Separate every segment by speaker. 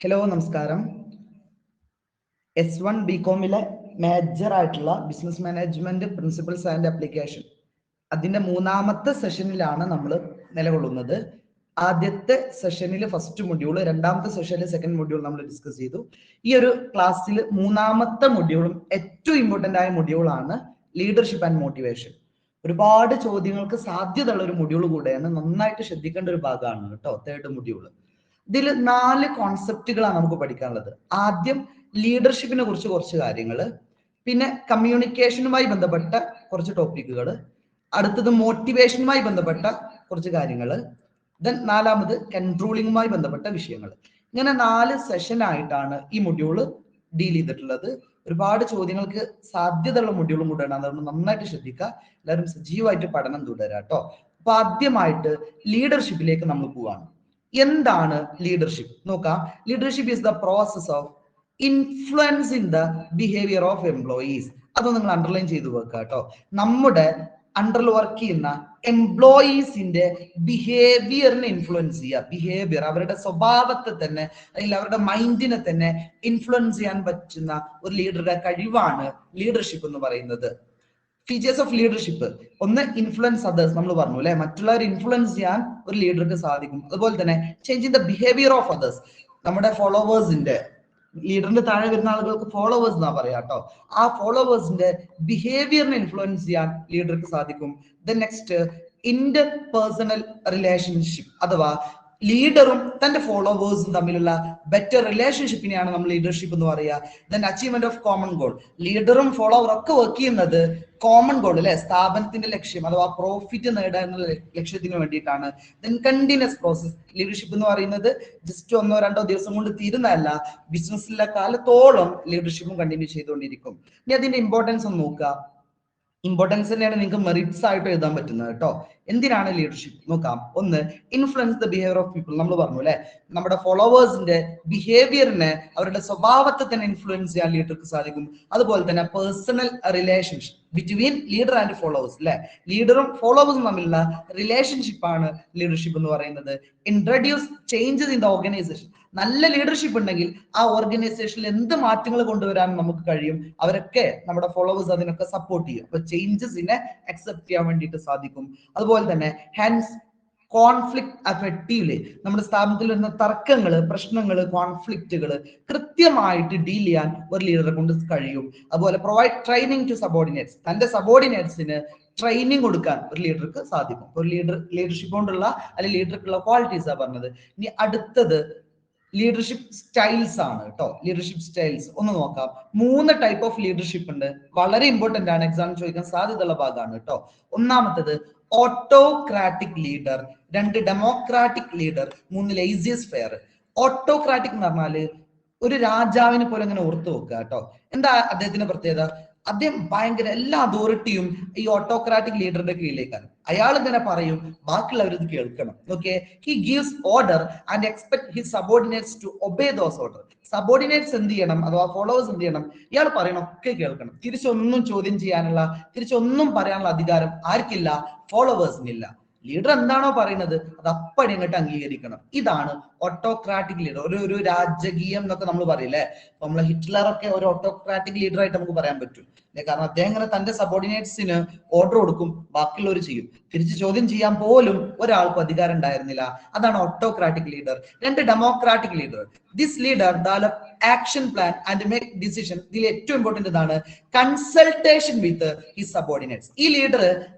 Speaker 1: Hello നമസ്കാരം. S1 ബികോമിലെ major ആയിട്ടുള്ള business management principles and application അതിന്റെ മൂന്നാമത്തെ സെഷനിലാണ് നമ്മൾ നിലകൊള്ളുന്നത്. ആദ്യത്തെ സെഷനിൽ ഫസ്റ്റ് മൊഡ്യൂൾ, രണ്ടാമത്തെ സെഷനിൽ സെക്കൻഡ് മൊഡ്യൂൾ നമ്മൾ ഡിസ്കസ് ചെയ്തു. ഈ ഒരു ക്ലാസ്സിൽ മൂന്നാമത്തെ മൊഡ്യൂളും ഏറ്റവും ഇമ്പോർട്ടന്റ് ആയ മൊഡ്യൂളാണ് ലീഡർഷിപ്പ് ആൻഡ് മോട്ടിവേഷൻ. ഒരുപാട് ചോദ്യങ്ങൾക്ക് സാധ്യതയുള്ള ഒരു മൊഡ്യൂൾ കൂടെയാണ്, നന്നായിട്ട് ശ്രദ്ധിക്കേണ്ട ഒരു ഭാഗമാണ് കേട്ടോ തേർഡ് മൊഡ്യൂൾ. ഇതിൽ 4 കോൺസെപ്റ്റുകളാണ് നമുക്ക് പഠിക്കാനുള്ളത്. ആദ്യം ലീഡർഷിപ്പിനെ കുറിച്ച് കുറച്ച് കാര്യങ്ങൾ, പിന്നെ കമ്മ്യൂണിക്കേഷനുമായി ബന്ധപ്പെട്ട കുറച്ച് ടോപ്പിക്കുകൾ, അടുത്തത് മോട്ടിവേഷനുമായി ബന്ധപ്പെട്ട കുറച്ച് കാര്യങ്ങൾ, ദെൻ നാലാമത് കൺട്രോളിങ്ങുമായി ബന്ധപ്പെട്ട വിഷയങ്ങൾ. ഇങ്ങനെ 4 സെഷൻ ആയിട്ടാണ് ഈ മൊഡ്യൂള് ഡീൽ ചെയ്തിട്ടുള്ളത്. ഒരുപാട് ചോദ്യങ്ങൾക്ക് സാധ്യതയുള്ള മൊഡ്യൂളും കൂടെയാണ്, അതുകൊണ്ട് നന്നായിട്ട് ശ്രദ്ധിക്കുക. എല്ലാവരും സജീവമായിട്ട് പഠനം തുടരാം കേട്ടോ. അപ്പൊ ആദ്യമായിട്ട് ലീഡർഷിപ്പിലേക്ക് നമ്മൾ പോവാണ്. എന്താണ് ലീഡർഷിപ്പ് നോക്കാം. Leadership is the process of influencing the behaviour of employees. അത് നിങ്ങൾ അണ്ടർലൈൻ ചെയ്തു വെക്കുക കേട്ടോ. നമ്മുടെ അണ്ടറിൽ വർക്ക് ചെയ്യുന്ന എംപ്ലോയീസിന്റെ ബിഹേവിയറിനെ ഇൻഫ്ലുവൻസ് ചെയ്യുക. ബിഹേവിയർ, അവരുടെ സ്വഭാവത്തെ തന്നെ അല്ലെങ്കിൽ അവരുടെ മൈൻഡിനെ തന്നെ ഇൻഫ്ലുവൻസ് ചെയ്യാൻ പറ്റുന്ന ഒരു ലീഡറുടെ കഴിവാണ് ലീഡർഷിപ്പ് എന്ന് പറയുന്നത്. ഫീച്ചേഴ്സ് ഓഫ് ലീഡർഷിപ്പ്: ഒന്ന്, ഇൻഫ്ലുവൻസ് അതേഴ്സ്. നമ്മൾ പറഞ്ഞു അല്ലെ, മറ്റുള്ളവരെ ഇൻഫ്ലുവൻസ് ചെയ്യാൻ ഒരു ലീഡർക്ക് സാധിക്കും. അതുപോലെ തന്നെ changing the behaviour of others. നമ്മുടെ ഫോളോവേഴ്സിന്റെ, ലീഡറിന്റെ താഴെ വരുന്ന ആളുകൾക്ക് ഫോളോവേഴ്സ് എന്നാ പറയാ കേട്ടോ, ആ ഫോളോവേഴ്സിന്റെ ബിഹേവിയറിനെ ഇൻഫ്ലുവൻസ് ചെയ്യാൻ ലീഡർക്ക് സാധിക്കും. Then next, Inter personal relationship, അഥവാ ലീഡറും തന്റെ ഫോളോവേഴ്സും തമ്മിലുള്ള ബെറ്റർ റിലേഷൻഷിപ്പിനെയാണ് നമ്മൾ ലീഡർഷിപ്പ് എന്ന് പറയുക. Then achievement of common goal. ലീഡറും ഫോളോവറും ഒക്കെ വർക്ക് ചെയ്യുന്നത് കോമൺ ഗോൾ അല്ലെ, സ്ഥാപനത്തിന്റെ ലക്ഷ്യം അഥവാ പ്രോഫിറ്റ് നേടുക എന്നുള്ള ലക്ഷ്യത്തിന് വേണ്ടിയിട്ടാണ്. Then continuous process. ലീഡർഷിപ്പ് എന്ന് പറയുന്നത് ജസ്റ്റ് 1-2 ദിവസം കൊണ്ട് തീരുന്നതല്ല, ബിസിനസ്സിലെ കാലത്തോളം ലീഡർഷിപ്പും കണ്ടിന്യൂ ചെയ്തുകൊണ്ടിരിക്കും. ഇനി അതിന്റെ ഇമ്പോർട്ടൻസ് ഒന്ന് നോക്കുക. ഇമ്പോർട്ടൻസ് തന്നെയാണ് നിങ്ങൾക്ക് മെറിറ്റ്സ് ആയിട്ട് എഴുതാൻ പറ്റുന്നത് കേട്ടോ. എന്തിനാണ് ലീഡർഷിപ്പ് നോക്കാം. ഒന്ന്, influence the behaviour of people. നമ്മൾ പറഞ്ഞു അല്ലെ, നമ്മുടെ ഫോളോവേഴ്സിന്റെ ബിഹേവിയറിനെ, അവരുടെ സ്വഭാവത്തെ തന്നെ ഇൻഫ്ലുവൻസ് ചെയ്യാൻ ലീഡർക്ക് സാധിക്കും. അതുപോലെ തന്നെ personal relationship between leader and followers അല്ലെ, ലീഡറും ഫോളോവേഴ്സും തമ്മിലുള്ള റിലേഷൻഷിപ്പാണ് ലീഡർഷിപ്പ് എന്ന് പറയുന്നത്. Introduce changes in the organisation. നല്ല ലീഡർഷിപ്പ് ഉണ്ടെങ്കിൽ ആ ഓർഗനൈസേഷനിൽ എന്ത് മാറ്റങ്ങൾ കൊണ്ടുവരാൻ നമുക്ക് കഴിയും, അവരൊക്കെ നമ്മുടെ ഫോളോവേഴ്സ് അതിനൊക്കെ സപ്പോർട്ട് ചെയ്യും. അപ്പൊ ചേഞ്ചസിനെ അക്സെപ്റ്റ് ചെയ്യാൻ വേണ്ടിയിട്ട് സാധിക്കും. അതുപോലെ തന്നെ ഹാൻസ് കോൺഫ്ലിക്ട് അഫക്റ്റീവ്ലി. നമ്മുടെ സ്ഥാപനത്തിൽ വരുന്ന തർക്കങ്ങള്, പ്രശ്നങ്ങള്, കോൺഫ്ലിക്റ്റുകൾ കൃത്യമായിട്ട് ഡീൽ ചെയ്യാൻ ഒരു ലീഡറെ കൊണ്ട് കഴിയും. അതുപോലെ പ്രൊവൈഡ് ട്രെയിനിങ് ടു സബോർഡിനേറ്റ്സ്. തന്റെ സബോർഡിനേറ്റ്സിന് ട്രെയിനിങ് കൊടുക്കാൻ ഒരു ലീഡർക്ക് സാധിക്കും. ഒരു ലീഡർഷിപ്പ് കൊണ്ടുള്ള അല്ലെങ്കിൽ ലീഡർക്കുള്ള ക്വാളിറ്റീസ് ആ പറഞ്ഞത്. ഇനി അടുത്തത് ലീഡർഷിപ്പ് സ്റ്റൈൽസ് ആണ് കേട്ടോ. ലീഡർഷിപ്പ് സ്റ്റൈൽസ് ഒന്ന് നോക്കാം. 3 ടൈപ്പ് ഓഫ് ലീഡർഷിപ്പ് ഉണ്ട്. വളരെ ഇമ്പോർട്ടന്റ് ആണ്, എക്സാം ചോദിക്കാൻ സാധ്യതയുള്ള ഭാഗമാണ് കേട്ടോ. ഒന്നാമത്തത് autocratic leader, 2 democratic leader, 3 laissez faire. Autocratic എന്ന് പറഞ്ഞാല് ഒരു രാജാവിനെ പോലെ അങ്ങനെ ഓർത്തു വെക്കുക കേട്ടോ. എന്താ അദ്ദേഹത്തിന്റെ പ്രത്യേകത? അദ്ദേഹം ഭയങ്കര എല്ലാ അതോറിറ്റിയും ഈ ഓട്ടോക്രാറ്റിക് ലീഡറിന്റെ കീഴിലേക്കാണ്. അയാൾ ഇങ്ങനെ പറയും, ബാക്കിയുള്ളവർ ഇത് കേൾക്കണം. Okay, he gives order and expect his subordinates to obey those order. Subordinates എന്ത് ചെയ്യണം, അഥവാ ഫോളോവേഴ്സ് എന്ത് ചെയ്യണം, ഇയാൾ പറയണം ഒക്കെ കേൾക്കണം. തിരിച്ചൊന്നും ചോദ്യം ചെയ്യാനുള്ള, തിരിച്ചൊന്നും പറയാനുള്ള അധികാരം ആർക്കില്ല? ഫോളോവേഴ്സിനില്ല. ലീഡർ എന്താണോ പറയുന്നത് അത് അപ്പടി അങ്ങോട്ട് അംഗീകരിക്കണം. ഇതാണ് ഓട്ടോക്രാറ്റിക് ലീഡർ. ഒരു രാജകീയം എന്നൊക്കെ നമ്മൾ പറയില്ലേ, നമ്മളെ ഹിറ്റ്ലറൊക്കെ ഒരു ഓട്ടോക്രാറ്റിക് ലീഡർ ആയിട്ട് നമുക്ക് പറയാൻ പറ്റും. കാരണം അദ്ദേഹം ഇങ്ങനെ തന്റെ സബോർഡിനേറ്റ്സിന് ഓർഡർ കൊടുക്കും, ബാക്കിയുള്ളവർ ചെയ്യും. തിരിച്ച് ചോദ്യം ചെയ്യാൻ പോലും ഒരാൾക്കും അധികാരം ഉണ്ടായിരുന്നില്ല. അതാണ് autocratic leader. 2 democratic leader. This leader develop action plan and make decision. ഇതിൽ ഏറ്റവും ഇമ്പോർട്ടന്റ് ഇതാണ് കൺസൾട്ടേഷൻ വിത്ത് ഹിസ് സബോർഡിനേറ്റ്സ്. ഈ ലീഡർ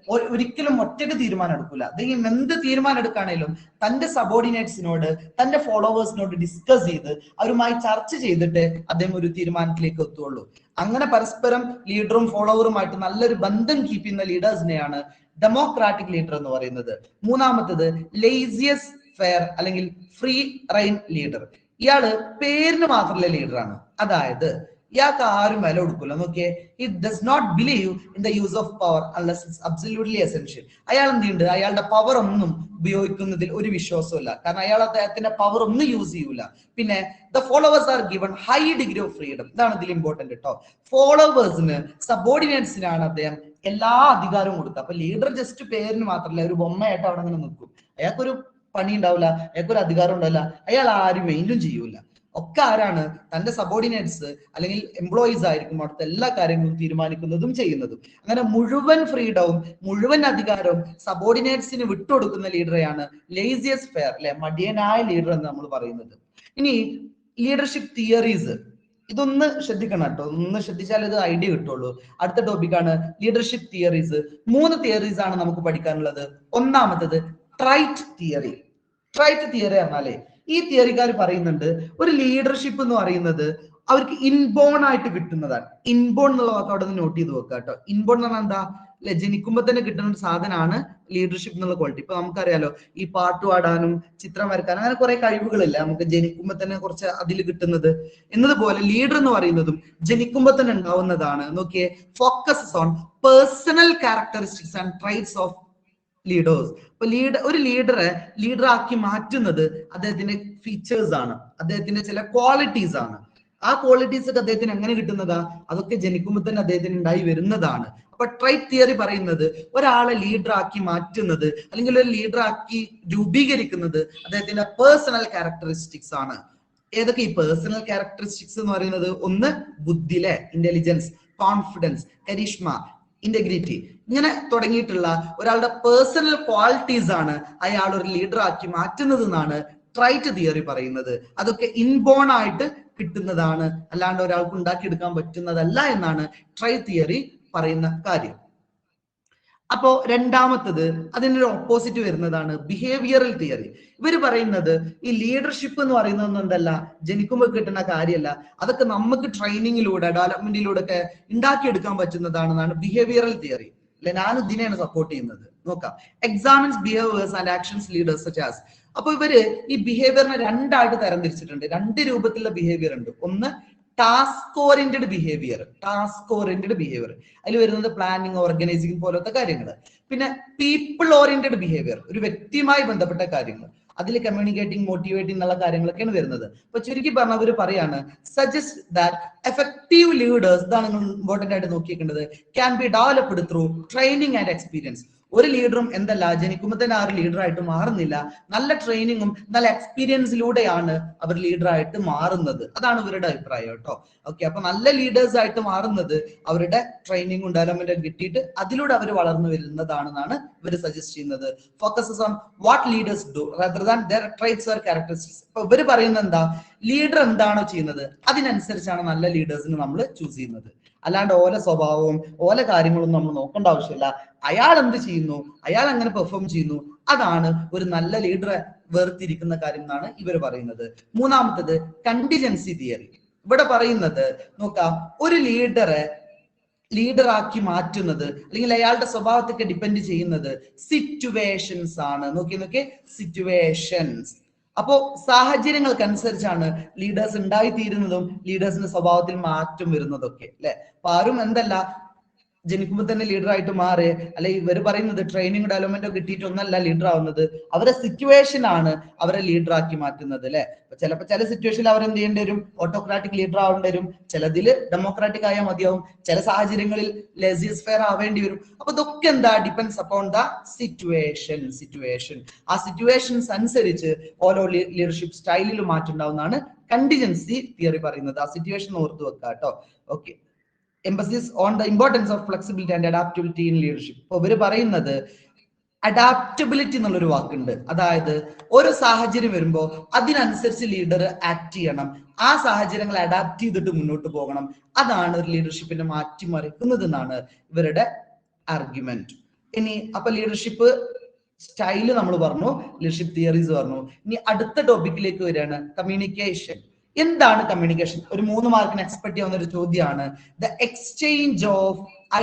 Speaker 1: ഒരിക്കലും ഒറ്റയ്ക്ക് തീരുമാനം എടുക്കൂല. അദ്ദേഹം എന്ത് തീരുമാനം എടുക്കുകയാണെങ്കിലും തന്റെ സബോർഡിനേറ്റ്സിനോട്, തന്റെ ഫോളോവേഴ്സിനോട് ഡിസ്കസ് ചെയ്ത് അവരുമായി ചർച്ച ചെയ്തിട്ട് അദ്ദേഹം ഒരു തീരുമാനത്തിലേക്ക് എത്തുള്ളൂ. അങ്ങനെ പരസ്പരം ലീഡറും ഫോളോവറുമായിട്ട് നല്ലൊരു ബന്ധം കീപ്പ് ചെയ്യുന്ന ലീഡേഴ്സിനെയാണ് ഡെമോക്രാറ്റിക് ലീഡർ എന്ന് പറയുന്നത്. മൂന്നാമത്തത് ലേസിയസ് ഫെയർ അല്ലെങ്കിൽ ഫ്രീ റൈൻ ലീഡർ. ഇയാള് പേരിന് മാത്രമുള്ള ലീഡറാണ്. അതായത് ഇയാൾക്ക് ആരും വില കൊടുക്കില്ല. നോക്കിയേ, he does not believe in the use of power unless it's absolutely essential. അയാൾ എന്ത് ചെയ്യുന്നുണ്ട്, അയാളുടെ പവർ ഒന്നും ഉപയോഗിക്കുന്നതിൽ ഒരു വിശ്വാസമില്ല. കാരണം അയാൾ അദ്ദേഹത്തിന്റെ പവർ ഒന്നും യൂസ് ചെയ്യൂല. പിന്നെ the followers are given high degree of freedom. ഇതാണ് ഇതിൽ ഇമ്പോർട്ടന്റ് കേട്ടോ. ഫോളോവേഴ്സിന്, സബോർഡിനേറ്റ്സിനാണ് അദ്ദേഹം എല്ലാ അധികാരവും കൊടുക്കുക. അപ്പൊ ലീഡർ ജസ്റ്റ് പേരിന് മാത്രമല്ല, ഒരു ബൊമ്മയായിട്ട് അവിടെ അങ്ങനെ നിൽക്കും. അയാൾക്കൊരു പണി ഉണ്ടാവില്ല, അയാൾക്കൊരു അധികാരം ഉണ്ടാവില്ല, അയാൾ ആരും മെയിൻറ്റും ചെയ്യൂല. ഒക്കെ ആരാണ്? തന്റെ സബോർഡിനേറ്റ്സ് അല്ലെങ്കിൽ എംപ്ലോയീസ് ആയിരിക്കും അവിടുത്തെ എല്ലാ കാര്യങ്ങളും തീരുമാനിക്കുന്നതും ചെയ്യുന്നതും. അങ്ങനെ മുഴുവൻ ഫ്രീഡവും മുഴുവൻ അധികാരവും സബോർഡിനേറ്റ്സിന് വിട്ടുകൊടുക്കുന്ന ലീഡറെയാണ് ലേസിയസ്റ്റ് ഫെയർ, അല്ലെ, മടിയനായ ലീഡർ എന്ന് നമ്മൾ പറയുന്നത്. ഇനി ലീഡർഷിപ്പ് തിയറീസ്, ഇതൊന്ന് ശ്രദ്ധിക്കണം കേട്ടോ, ഒന്ന് ശ്രദ്ധിച്ചാൽ ഇത് ഐഡിയ കിട്ടുള്ളൂ. അടുത്ത ടോപ്പിക്കാണ് ലീഡർഷിപ്പ് തിയറീസ്. 3 തിയറീസ് ആണ് നമുക്ക് പഠിക്കാനുള്ളത്. ഒന്നാമത്തത് ട്രൈറ്റ് തിയറി. ട്രൈറ്റ് തിയറി പറഞ്ഞാലേ, ഈ തിയറിക്കാർ പറയുന്നുണ്ട് ഒരു ലീഡർഷിപ്പ് എന്ന് പറയുന്നത് അവർക്ക് ഇൻബോൺ ആയിട്ട് കിട്ടുന്നതാണ്. ഇൻബോൺ എന്നുള്ള വാക്ക് അവിടെ നിന്ന് നോട്ട് ചെയ്ത് വെക്കുക കേട്ടോ. ഇൻബോൺ എന്ന് പറഞ്ഞാൽ എന്താ? അല്ലെ, ജനിക്കുമ്പോൾ തന്നെ കിട്ടുന്ന ഒരു സാധനമാണ് ലീഡർഷിപ്പ് എന്നുള്ള ക്വാളിറ്റി. ഇപ്പൊ നമുക്കറിയാലോ, ഈ പാട്ട് പാടാനും ചിത്രം വരക്കാനും അങ്ങനെ കുറെ കഴിവുകളില്ല നമുക്ക് ജനിക്കുമ്പോൾ തന്നെ കുറച്ച് അതിൽ കിട്ടുന്നത്. എന്നതുപോലെ ലീഡർ എന്ന് പറയുന്നതും ജനിക്കുമ്പോൾ തന്നെ ഉണ്ടാവുന്നതാണ്. നോക്കിയേ, focus on personal characteristics and traits of leaders. അപ്പൊ ഒരു ലീഡറെ ലീഡറാക്കി മാറ്റുന്നത് അദ്ദേഹത്തിന്റെ ഫീച്ചേഴ്സ് ആണ്, അദ്ദേഹത്തിന്റെ ചില ക്വാളിറ്റീസ് ആണ്. ആ ക്വാളിറ്റീസ് ഒക്കെ അദ്ദേഹത്തിന് എങ്ങനെ കിട്ടുന്നതാ? അതൊക്കെ ജനിക്കുമ്പോൾ തന്നെ അദ്ദേഹത്തിന് ഉണ്ടായി വരുന്നതാണ്. അപ്പൊ ട്രൈറ്റ് തിയറി പറയുന്നത് ഒരാളെ ലീഡറാക്കി മാറ്റുന്നത് അല്ലെങ്കിൽ ഒരു ലീഡറാക്കി രൂപീകരിക്കുന്നത് അദ്ദേഹത്തിന്റെ പേഴ്സണൽ ക്യാരക്ടറിസ്റ്റിക്സ് ആണ്. ഏതൊക്കെ ഈ പേഴ്സണൽ ക്യാരക്ടറിസ്റ്റിക്സ് എന്ന് പറയുന്നത്? ഒന്ന് ബുദ്ധിയിലെ ഇന്റലിജൻസ്, കോൺഫിഡൻസ്, കരിഷ്മ, ഇന്റഗ്രിറ്റി, ഇങ്ങനെ തുടങ്ങിയിട്ടുള്ള ഒരാളുടെ പേഴ്സണൽ ക്വാളിറ്റീസ് ആണ് അയാൾ ഒരു ലീഡറാക്കി മാറ്റുന്നത് എന്നാണ് ട്രൈറ്റ് തിയറി പറയുന്നത്. അതൊക്കെ ഇൻബോൺ ആയിട്ട് കിട്ടുന്നതാണ്, അല്ലാണ്ട് ഒരാൾക്ക് ഉണ്ടാക്കിയെടുക്കാൻ പറ്റുന്നതല്ല എന്നാണ് ട്രൈറ്റ് തിയറി പറയുന്ന കാര്യം. അപ്പോ രണ്ടാമത്തത് അതിനൊരു ഓപ്പോസിറ്റ് വരുന്നതാണ് ബിഹേവിയറൽ തിയറി. ഇവർ പറയുന്നത് ഈ ലീഡർഷിപ്പ് എന്ന് പറയുന്നത് എന്തല്ല, ജനിക്കുമ്പോൾ കിട്ടുന്ന കാര്യമല്ല, അതൊക്കെ നമുക്ക് ട്രെയിനിങ്ങിലൂടെ ഡെവലപ്മെന്റിലൂടെ ഒക്കെ ഉണ്ടാക്കിയെടുക്കാൻ പറ്റുന്നതാണെന്നാണ് ബിഹേവിയറൽ തിയറി. അല്ലെ, ഞാൻ ഇതിനെയാണ് സപ്പോർട്ട് ചെയ്യുന്നത്. നോക്കാം, examines behaviours and actions leaders such as. അപ്പൊ ഇവര് ഈ ബിഹേവിയറിനെ രണ്ടായിട്ട് തരംതിരിച്ചിട്ടുണ്ട്. 2 രൂപത്തിലുള്ള ബിഹേവിയർ ഉണ്ട്. ഒന്ന് task oriented behaviour. Task oriented behaviour അതിൽ വരുന്നത് പ്ലാനിങ്, ഓർഗനൈസിങ് പോലത്തെ കാര്യങ്ങൾ. പിന്നെ പീപ്പിൾ ഓറിയന്റഡ് ബിഹേവിയർ, ഒരു വ്യക്തിയുമായി ബന്ധപ്പെട്ട കാര്യങ്ങൾ. അതിൽ കമ്മ്യൂണിക്കേറ്റിംഗ്, മോട്ടിവേറ്റിംഗ് എന്നുള്ള കാര്യങ്ങളൊക്കെയാണ് വരുന്നത്. അപ്പൊ ചുരുക്കി പറഞ്ഞ അവർ പറയാണ്, സജസ്റ്റ് ദാറ്റ് എഫക്റ്റീവ് ലീഡേഴ്സ്, ഇതാണ് നിങ്ങൾ ഇമ്പോർട്ടന്റ് ആയിട്ട് നോക്കിയേണ്ടത്, can be developed through training and experience. ഒരു ലീഡറും എന്തല്ല, ജനിക്കുമ്പോൾ തന്നെ ആ ഒരു ലീഡറായിട്ട് മാറുന്നില്ല, നല്ല ട്രെയിനിങ്ങും നല്ല എക്സ്പീരിയൻസിലൂടെയാണ് അവർ ലീഡറായിട്ട് മാറുന്നത്. അതാണ് ഇവരുടെ അഭിപ്രായം കേട്ടോ. ഓക്കെ, അപ്പൊ നല്ല ലീഡേഴ്സ് ആയിട്ട് മാറുന്നത് അവരുടെ ട്രെയിനിങ്ങും ഡെവലപ്മെന്റും കിട്ടിയിട്ട് അതിലൂടെ അവർ വളർന്നു വരുന്നതാണെന്നാണ് ഇവർ സജസ്റ്റ് ചെയ്യുന്നത്. Focuses on what leaders do rather than there traits or characteristics. അപ്പൊ ഇവർ പറയുന്നത് എന്താ, ലീഡർ എന്താണോ ചെയ്യുന്നത് അതിനനുസരിച്ചാണ് നല്ല ലീഡേഴ്സിന് നമ്മൾ ചൂസ് ചെയ്യുന്നത്. അല്ലാണ്ട് ഓല സ്വഭാവവും ഓല കാര്യങ്ങളൊന്നും നമ്മൾ നോക്കേണ്ട ആവശ്യമില്ല. അയാൾ എന്ത് ചെയ്യുന്നു, അയാൾ എങ്ങനെ പെർഫോം ചെയ്യുന്നു, അതാണ് ഒരു നല്ല ലീഡറെ വേർതിരിക്കുന്ന കാര്യം എന്നാണ് ഇവർ പറയുന്നത്. മൂന്നാമത്തത് കണ്ടിജൻസി തിയറി. ഇവിടെ പറയുന്നത് നോക്കാം, ഒരു ലീഡറെ ലീഡറാക്കി മാറ്റുന്നത് അല്ലെങ്കിൽ അയാളുടെ സ്വഭാവത്തൊക്കെ ഡിപ്പെൻഡ് ചെയ്യുന്നത് സിറ്റുവേഷൻസ് ആണ്. നോക്കിയേ, സിറ്റുവേഷൻസ്. അപ്പോ സാഹചര്യങ്ങൾക്കനുസരിച്ചാണ് ലീഡേഴ്സ് ഉണ്ടായിത്തീരുന്നതും ലീഡേഴ്സിന്റെ സ്വഭാവത്തിൽ മാറ്റം വരുന്നതൊക്കെ, അല്ലെ. അപ്പൊ ആരും എന്തല്ല ജനിക്കുമ്പോൾ തന്നെ ലീഡറായിട്ട് മാറി, അല്ലെ ഇവർ പറയുന്നത് ട്രെയിനിങ് ഡെവലപ്മെന്റ് ഒക്കെ കിട്ടിയിട്ടൊന്നല്ല ലീഡർ ആവുന്നത്, അവരുടെ സിറ്റുവേഷൻ ആണ് അവരെ ലീഡറാക്കി മാറ്റുന്നത്, അല്ലെ. ചിലപ്പോൾ ചില സിറ്റുവേഷനിൽ അവരെന്ത് ചെയ്യേണ്ടി വരും, ഓട്ടോക്രാറ്റിക് ലീഡർ ആവേണ്ടി വരും, ചിലതില് ഡെമോക്രാറ്റിക് ആയാൽ മതിയാവും, ചില സാഹചര്യങ്ങളിൽ ലേസിയസ് ഫെയർ ആവേണ്ടി വരും. അപ്പൊ ഇതൊക്കെ എന്താ, ഡിപ്പെൻഡ്സ് അപ്പോൺ ദ സിറ്റുവേഷൻ. ആ സിറ്റുവേഷൻസ് അനുസരിച്ച് ഓരോ ലീഡർഷിപ്പ് സ്റ്റൈലിലും മാറ്റം ഉണ്ടാവുന്നതാണ് കണ്ടിജൻസി തിയറി പറയുന്നത്. ആ സിറ്റുവേഷൻ ഓർത്ത് വെക്കുക കേട്ടോ. Okay, emphasis on the importance of flexibility and adaptability in leadership. ഇപ്പൊ ഇവര് പറയുന്നത് അഡാപ്റ്റബിലിറ്റി എന്നുള്ളൊരു വാക്കുണ്ട്. അതായത് ഓരോ സാഹചര്യം വരുമ്പോൾ അതിനനുസരിച്ച് ലീഡർ ആക്ട് ചെയ്യണം, ആ സാഹചര്യങ്ങൾ അഡാപ്റ്റ് ചെയ്തിട്ട് മുന്നോട്ട് പോകണം. അതാണ് ഒരു ലീഡർഷിപ്പിനെ മാറ്റിമറിക്കുന്നത് എന്നാണ് ഇവരുടെ ആർഗ്യുമെന്റ്. ഇനി അപ്പൊ ലീഡർഷിപ്പ് സ്റ്റൈല് നമ്മൾ പറഞ്ഞു, ലീഡർഷിപ്പ് തിയറീസ് പറഞ്ഞു. ഇനി അടുത്ത ടോപ്പിക്കിലേക്ക് വരികയാണ്, കമ്മ്യൂണിക്കേഷൻ. എന്താണ് കമ്മ്യൂണിക്കേഷൻ? ഒരു 3 മാർക്കിന് എക്സ്പെക്ട് ചെയ്യാവുന്ന ഒരു ചോദ്യമാണ്. The exchange of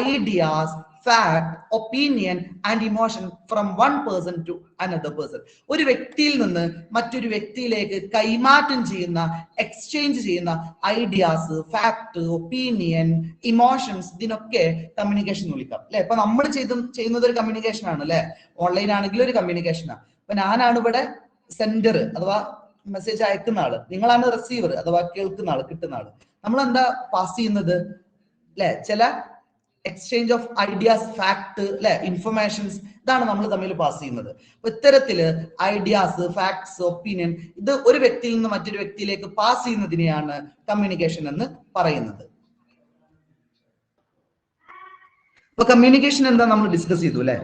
Speaker 1: ideas, fact, opinion and emotion from one person to another person. ഒരു വ്യക്തിയിൽ നിന്ന് മറ്റൊരു വ്യക്തിയിലേക്ക് കൈമാറ്റം ചെയ്യുന്ന, എക്സ്ചേഞ്ച് ചെയ്യുന്ന ഐഡിയാസ്, ഫാക്ട്, ഒപ്പീനിയൻ, ഇമോഷൻസ്, ഇതിനൊക്കെ കമ്മ്യൂണിക്കേഷൻ എന്ന് വിളിക്കാം, അല്ലെ. ഇപ്പൊ നമ്മൾ ചെയ്യുന്നത് ഒരു കമ്മ്യൂണിക്കേഷൻ ആണ്, അല്ലെ. ഓൺലൈൻ ആണെങ്കിലും ഒരു കമ്മ്യൂണിക്കേഷനാണ്. അപ്പൊ ഞാനാണ് ഇവിടെ സെൻഡർ അഥവാ മെസ്സേജ് അയക്കുന്ന ആള്, നിങ്ങളാണ് റിസീവർ അഥവാ കേൾക്കുന്ന ആള്, കിട്ടുന്ന ആള്. നമ്മൾ എന്താ പാസ് ചെയ്യുന്നത്, അല്ലെ, ചില എക്സ്ചേഞ്ച് ഓഫ് ഐഡിയാസ്, ഫാക്ട്, അല്ലെ, ഇൻഫർമേഷൻസ്, ഇതാണ് നമ്മൾ തമ്മിൽ പാസ് ചെയ്യുന്നത്. ഇത്തരത്തില് ഐഡിയാസ്, ഫാക്ട്സ്, ഒപ്പീനിയൻ, ഇത് ഒരു വ്യക്തിയിൽ നിന്ന് മറ്റൊരു വ്യക്തിയിലേക്ക് പാസ് ചെയ്യുന്നതിനെയാണ് കമ്മ്യൂണിക്കേഷൻ എന്ന് പറയുന്നത്. അപ്പൊ കമ്മ്യൂണിക്കേഷൻ എന്താ നമ്മൾ ഡിസ്കസ് ചെയ്തു അല്ലെ.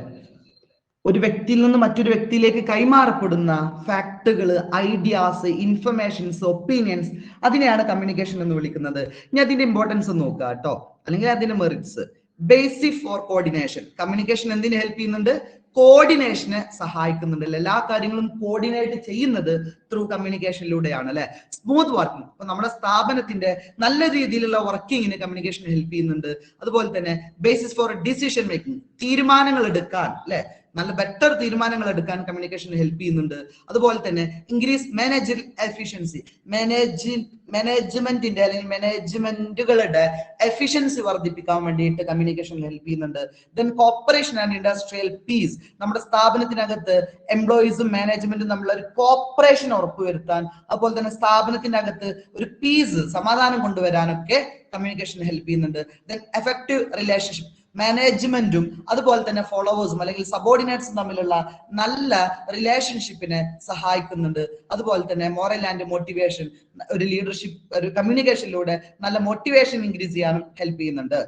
Speaker 1: ഒരു വ്യക്തിയിൽ നിന്ന് മറ്റൊരു വ്യക്തിയിലേക്ക് കൈമാറപ്പെടുന്ന ഫാക്ടുകൾ, ഐഡിയാസ്, ഇൻഫർമേഷൻസ്, ഒപ്പീനിയൻസ്, അതിനെയാണ് കമ്മ്യൂണിക്കേഷൻ എന്ന് വിളിക്കുന്നത്. ഇനി അതിന്റെ ഇമ്പോർട്ടൻസ് നോക്കുക കേട്ടോ, അല്ലെങ്കിൽ അതിന്റെ merits. Basic for coordination. Communication എന്തിനെ ഹെൽപ്പ് ചെയ്യുന്നുണ്ട്? കോർഡിനേഷനെ സഹായിക്കുന്നുണ്ട്. എല്ലാ കാര്യങ്ങളും കോർഡിനേറ്റ് ചെയ്യുന്നത് ത്രൂ കമ്മ്യൂണിക്കേഷനിലൂടെയാണ് അല്ലെ. സ്മൂത്ത് വർക്കിംഗ്, ഇപ്പൊ നമ്മുടെ സ്ഥാപനത്തിന്റെ നല്ല രീതിയിലുള്ള വർക്കിങ്ങിന് കമ്മ്യൂണിക്കേഷൻ ഹെൽപ്പ് ചെയ്യുന്നുണ്ട്. അതുപോലെ തന്നെ ബേസിസ് ഫോർ ഡിസിഷൻ മേക്കിംഗ്, തീരുമാനങ്ങൾ എടുക്കാൻ അല്ലെ, നല്ല ബെറ്റർ തീരുമാനങ്ങൾ എടുക്കാൻ കമ്മ്യൂണിക്കേഷൻ ഹെൽപ്പ് ചെയ്യുന്നുണ്ട്. അതുപോലെ തന്നെ ഇൻക്രീസ് മാനേജർ എഫിഷ്യൻസി, മാനേജ്മെന്റിന്റെ അല്ലെങ്കിൽ മാനേജ്മെന്റുകളുടെ എഫിഷ്യൻസി വർദ്ധിപ്പിക്കാൻ വേണ്ടിയിട്ട് കമ്മ്യൂണിക്കേഷൻ ഹെൽപ്പ് ചെയ്യുന്നുണ്ട്. Then cooperation and industrial peace, നമ്മുടെ സ്ഥാപനത്തിനകത്ത് എംപ്ലോയീസും മാനേജ്മെന്റും തമ്മിലുള്ള ഒരു കോപ്പറേഷൻ ഉറപ്പുവരുത്താൻ, അതുപോലെ തന്നെ സ്ഥാപനത്തിന്റെ അകത്ത് ഒരു പീസ്, സമാധാനം കൊണ്ടുവരാനൊക്കെ കമ്മ്യൂണിക്കേഷൻ ഹെൽപ്പ് ചെയ്യുന്നുണ്ട്. ദെൻ എഫക്റ്റീവ് റിലേഷൻഷിപ്പ്, മാനേജ്മെന്റും അതുപോലെ തന്നെ ഫോളോവേഴ്സും അല്ലെങ്കിൽ സബോർഡിനേറ്റ്സും തമ്മിലുള്ള നല്ല റിലേഷൻഷിപ്പിനെ സഹായിക്കുന്നുണ്ട്. അതുപോലെ തന്നെ മോറൽ ആൻഡ് മോട്ടിവേഷൻ, ഒരു ലീഡർഷിപ്പ്, ഒരു കമ്മ്യൂണിക്കേഷനിലൂടെ നല്ല മോട്ടിവേഷൻ ഇൻക്രീസ് ചെയ്യാനും ഹെൽപ്പ് ചെയ്യുന്നുണ്ട്.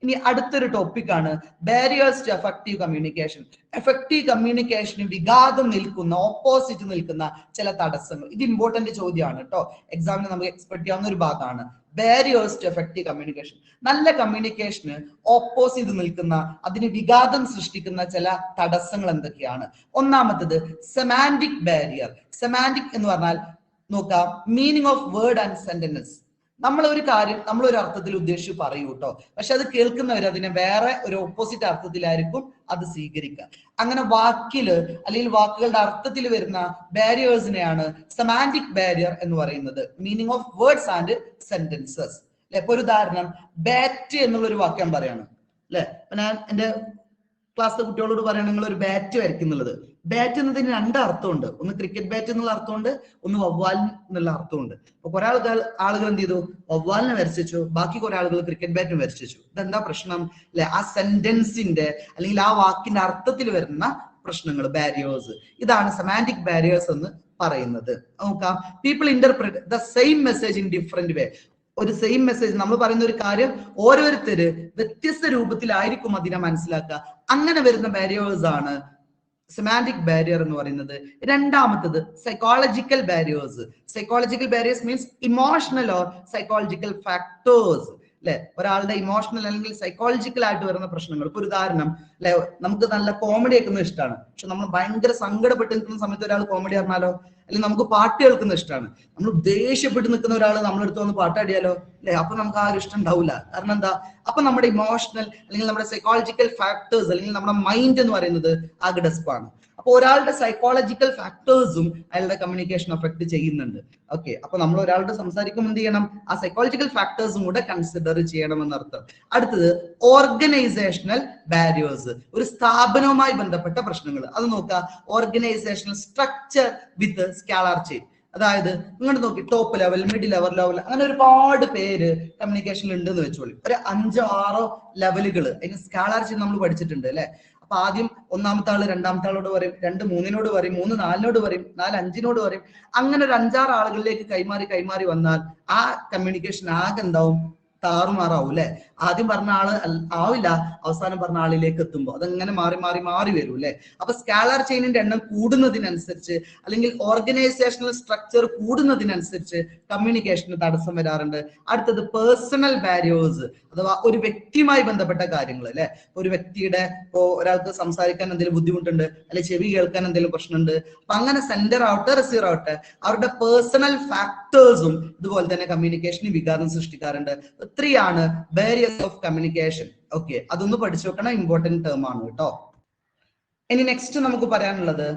Speaker 1: ഇനി അടുത്തൊരു ടോപ്പിക്കാണ് barriers to effective communication. Effective കമ്മ്യൂണിക്കേഷന് വിഘാതം നിൽക്കുന്ന, ഓപ്പോസിറ്റ് നിൽക്കുന്ന ചില തടസ്സങ്ങൾ. ഇത് ഇമ്പോർട്ടന്റ് ചോദ്യമാണ് കേട്ടോ, എക്സാമിന് നമുക്ക് എക്സ്പെക്ട് ചെയ്യാവുന്ന ഒരു ഭാഗമാണ്. ബാരിയേഴ്സ് ടു എഫക്റ്റീവ് കമ്മ്യൂണിക്കേഷൻ, നല്ല കമ്മ്യൂണിക്കേഷന് ഓപ്പോസിറ്റ് നിൽക്കുന്ന, അതിന് വിഘാതം സൃഷ്ടിക്കുന്ന ചില തടസ്സങ്ങൾ എന്തൊക്കെയാണ്? ഒന്നാമത്തത് സെമാന്റിക് ബാരിയർ. സെമാന്റിക് എന്ന് പറഞ്ഞാൽ നോക്കാം, meaning of word and sentence. നമ്മൾ ഒരു കാര്യം നമ്മൾ ഒരു അർത്ഥത്തിൽ ഉദ്ദേശിച്ച് പറയൂ കേട്ടോ, പക്ഷെ അത് കേൾക്കുന്നവർ അതിനെ വേറെ ഒരു ഓപ്പോസിറ്റ് അർത്ഥത്തിലായിരിക്കും അത് സ്വീകരിക്കുക. അങ്ങനെ വാക്കില് അല്ലെങ്കിൽ വാക്കുകളുടെ അർത്ഥത്തിൽ വരുന്ന ബാരിയേഴ്സിനെയാണ് സെമാന്റിക് ബാരിയർ എന്ന് പറയുന്നത്. Meaning of words and sentences. അല്ലെ, ഇപ്പൊ ഒരു ഉദാഹരണം, ബാറ്റ് എന്നുള്ള ഒരു വാക്യം പറയാണ് അല്ലെ. അപ്പൊ ഞാൻ എന്റെ ക്ലാസ്സിലെ കുട്ടികളോട് പറയണം, നിങ്ങൾ ഒരു ബാറ്റ് വരയ്ക്കുന്നുള്ളത്. ബാറ്റ് എന്നതിന് രണ്ട് അർത്ഥമുണ്ട്. ഒന്ന് ക്രിക്കറ്റ് ബാറ്റ് എന്നുള്ള അർത്ഥമുണ്ട്, ഒന്ന് വവ്വാൽ എന്നുള്ള അർത്ഥമുണ്ട്. അപ്പൊ കുറെ ആളുകൾ എന്ത് ചെയ്തു? വവ്വാലിനെ വരച്ചു, ബാക്കി കുറെ ആളുകൾ ക്രിക്കറ്റ് ബാറ്റും വരച്ചു. ഇതെന്താ പ്രശ്നം അല്ലെ? ആ സെന്റൻസിന്റെ അല്ലെങ്കിൽ ആ വാക്കിന്റെ അർത്ഥത്തിൽ വരുന്ന പ്രശ്നങ്ങൾ, ബാരിയേഴ്സ്. ഇതാണ് സെമാന്റിക് ബാരിയേഴ്സ് എന്ന് പറയുന്നത്. നോക്കാം, people interpret the same message in different വേ. ഒരു സെയിം മെസ്സേജ്, നമ്മൾ പറയുന്ന ഒരു കാര്യം ഓരോരുത്തര് വ്യത്യസ്ത രൂപത്തിലായിരിക്കും അതിനെ മനസ്സിലാക്കുക. അങ്ങനെ വരുന്ന ബാരിയേഴ്സ് ആണ് സെമാന്റിക് ബാരിയർ എന്ന് പറയുന്നത്. രണ്ടാമത്തത് psychological barriers. Psychological barriers means emotional or psychological factors അല്ലെ. ഒരാളുടെ ഇമോഷണൽ അല്ലെങ്കിൽ സൈക്കോളജിക്കൽ ആയിട്ട് വരുന്ന പ്രശ്നങ്ങൾ. ഇപ്പൊ ഒരു ഉദാഹരണം അല്ലെ, നമുക്ക് നല്ല കോമഡി കേൾക്കുന്നത് ഇഷ്ടമാണ്, പക്ഷെ നമ്മൾ ഭയങ്കര സങ്കടപ്പെട്ട് നിൽക്കുന്ന സമയത്ത് ഒരാൾ കോമഡി പറഞ്ഞാലോ, അല്ലെങ്കിൽ നമുക്ക് പാട്ട് കേൾക്കുന്നത് ഇഷ്ടമാണ്, നമ്മൾ ദേഷ്യപ്പെട്ട് നിൽക്കുന്ന ഒരാൾ നമ്മളെടുത്ത് വന്ന് പാട്ടാടിയാലോ അല്ലെ, അപ്പൊ നമുക്ക് ആ ഒരു ഇഷ്ടം ഉണ്ടാവില്ല. കാരണം എന്താ? അപ്പൊ നമ്മുടെ ഇമോഷണൽ അല്ലെങ്കിൽ നമ്മുടെ സൈക്കോളജിക്കൽ ഫാക്ടേഴ്സ് അല്ലെങ്കിൽ നമ്മുടെ മൈൻഡ് എന്ന് പറയുന്നത് ആകെ ഡെസ്പാണ്. അപ്പൊ ഒരാളുടെ സൈക്കോളജിക്കൽ ഫാക്ടേഴ്സും അയാളുടെ കമ്മ്യൂണിക്കേഷൻ എഫക്ട് ചെയ്യുന്നുണ്ട്. ഓക്കെ, അപ്പൊ നമ്മൾ ഒരാളുടെ സംസാരിക്കുമ്പോൾ എന്ത് ചെയ്യണം? ആ സൈക്കോളജിക്കൽ ഫാക്ടേഴ്സും കൂടെ കൺസിഡർ ചെയ്യണം എന്നർത്ഥം. അടുത്തത് ഓർഗനൈസേഷണൽ ബാരിയേഴ്സ്. ഒരു സ്ഥാപനവുമായി ബന്ധപ്പെട്ട പ്രശ്നങ്ങൾ. അത് നോക്കുക, ഓർഗനൈസേഷണൽ സ്ട്രക്ചർ വിത്ത് സ്കാലാർ ചെയിൻ. അതായത് ഇങ്ങോട്ട് നോക്കി, ടോപ്പ് ലെവൽ, മിഡിൽ ലെവൽ, അങ്ങനെ ഒരുപാട് പേര് കമ്മ്യൂണിക്കേഷനിൽ ഉണ്ടെന്ന് വെച്ചോളി. ഒരു 5-6 ലെവലുകൾ അതിന് സ്കാലാർ ചെയിൻ നമ്മൾ പഠിച്ചിട്ടുണ്ട് അല്ലെ. അപ്പൊ ആദ്യം ഒന്നാമത്തെ ആള് രണ്ടാമത്തെ ആളോട് പറയും, 2 3-നോട് പറയും, 3 4-നോട് പറയും, 4 5-നോട് പറയും. അങ്ങനെ ഒരു 5-6 ആളുകളിലേക്ക് കൈമാറി വന്നാൽ ആ കമ്മ്യൂണിക്കേഷൻ ആകെ എന്താവും? താറുമാറാവും അല്ലെ. ആദ്യം പറഞ്ഞ ആള് ആവില്ല, അവസാനം പറഞ്ഞ ആളിലേക്ക് എത്തുമ്പോൾ അതങ്ങനെ മാറി വരും അല്ലെ. അപ്പൊ സ്കാലാർ ചെയിനിന്റെ എണ്ണം കൂടുന്നതിനനുസരിച്ച് അല്ലെങ്കിൽ ഓർഗനൈസേഷണൽ സ്ട്രക്ചർ കൂടുന്നതിനനുസരിച്ച് കമ്മ്യൂണിക്കേഷന് തടസ്സം വരാറുണ്ട്. അടുത്തത് പേഴ്സണൽ ബാരിയേഴ്സ്, അഥവാ ഒരു വ്യക്തിയുമായി ബന്ധപ്പെട്ട കാര്യങ്ങൾ അല്ലെ. ഒരു വ്യക്തിയുടെ ഒരാൾക്ക് സംസാരിക്കാൻ എന്തെങ്കിലും ബുദ്ധിമുട്ടുണ്ട്, അല്ലെങ്കിൽ ചെവി കേൾക്കാൻ എന്തെങ്കിലും പ്രശ്നമുണ്ട്. അപ്പൊ അങ്ങനെ സെന്റർ ആവട്ടെ റിസീവർ ആവട്ടെ, അവരുടെ പേഴ്സണൽ ഫാക്ടേഴ്സും ഇതുപോലെ തന്നെ കമ്മ്യൂണിക്കേഷന് വിഘാതം സൃഷ്ടിക്കാറുണ്ട്. 3 ആണ് ബാരിയേഴ്സ് ഓഫ് കമ്മ്യൂണിക്കേഷൻ. ഓക്കെ, അതൊന്ന് പഠിച്ചു വെക്കണം, ഇമ്പോർട്ടന്റ് ടേം ആണ് കേട്ടോ. ഇനി നെക്സ്റ്റ് നമുക്ക് പറയാനുള്ളത്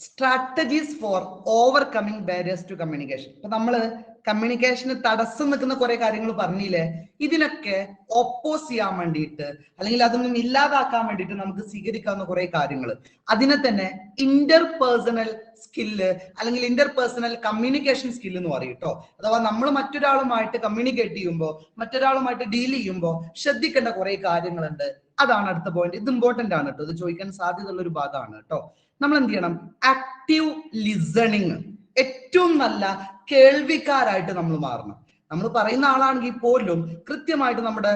Speaker 1: strategies for overcoming barriers to communication. ഇപ്പൊ നമ്മള് കമ്മ്യൂണിക്കേഷന് തടസ്സം നിൽക്കുന്ന കുറെ കാര്യങ്ങൾ പറഞ്ഞില്ലേ, ഇതിനൊക്കെ ഓപ്പോസ് ചെയ്യാൻ വേണ്ടിയിട്ട് അല്ലെങ്കിൽ അതൊന്നും ഇല്ലാതാക്കാൻ വേണ്ടിയിട്ട് നമുക്ക് സ്വീകരിക്കാവുന്ന കുറെ കാര്യങ്ങൾ, അതിനെ തന്നെ ഇന്റർപേഴ്സണൽ സ്കില്ല് അല്ലെങ്കിൽ ഇന്റർപേഴ്സണൽ കമ്മ്യൂണിക്കേഷൻ സ്കില്ല് എന്ന് പറയും കേട്ടോ. അഥവാ നമ്മൾ മറ്റൊരാളുമായിട്ട് കമ്മ്യൂണിക്കേറ്റ് ചെയ്യുമ്പോൾ, മറ്റൊരാളുമായിട്ട് ഡീൽ ചെയ്യുമ്പോൾ ശ്രദ്ധിക്കേണ്ട കുറെ കാര്യങ്ങളുണ്ട്. അതാണ് അടുത്ത പോയിന്റ്. ഇത് ഇമ്പോർട്ടന്റ് ആണ് കേട്ടോ, ഇത് ചോദിക്കാൻ സാധ്യതയുള്ള ഒരു ഭാഗമാണ് കേട്ടോ. നമ്മൾ എന്ത് ചെയ്യണം? ആക്റ്റീവ് ലിസണിങ്, ഏറ്റവും നല്ല കേൾവിക്കാരായിട്ട് നമ്മൾ മാറണം. നമ്മൾ പറയുന്ന ആളാണെങ്കിൽ പോലും കൃത്യമായിട്ട് നമ്മുടെ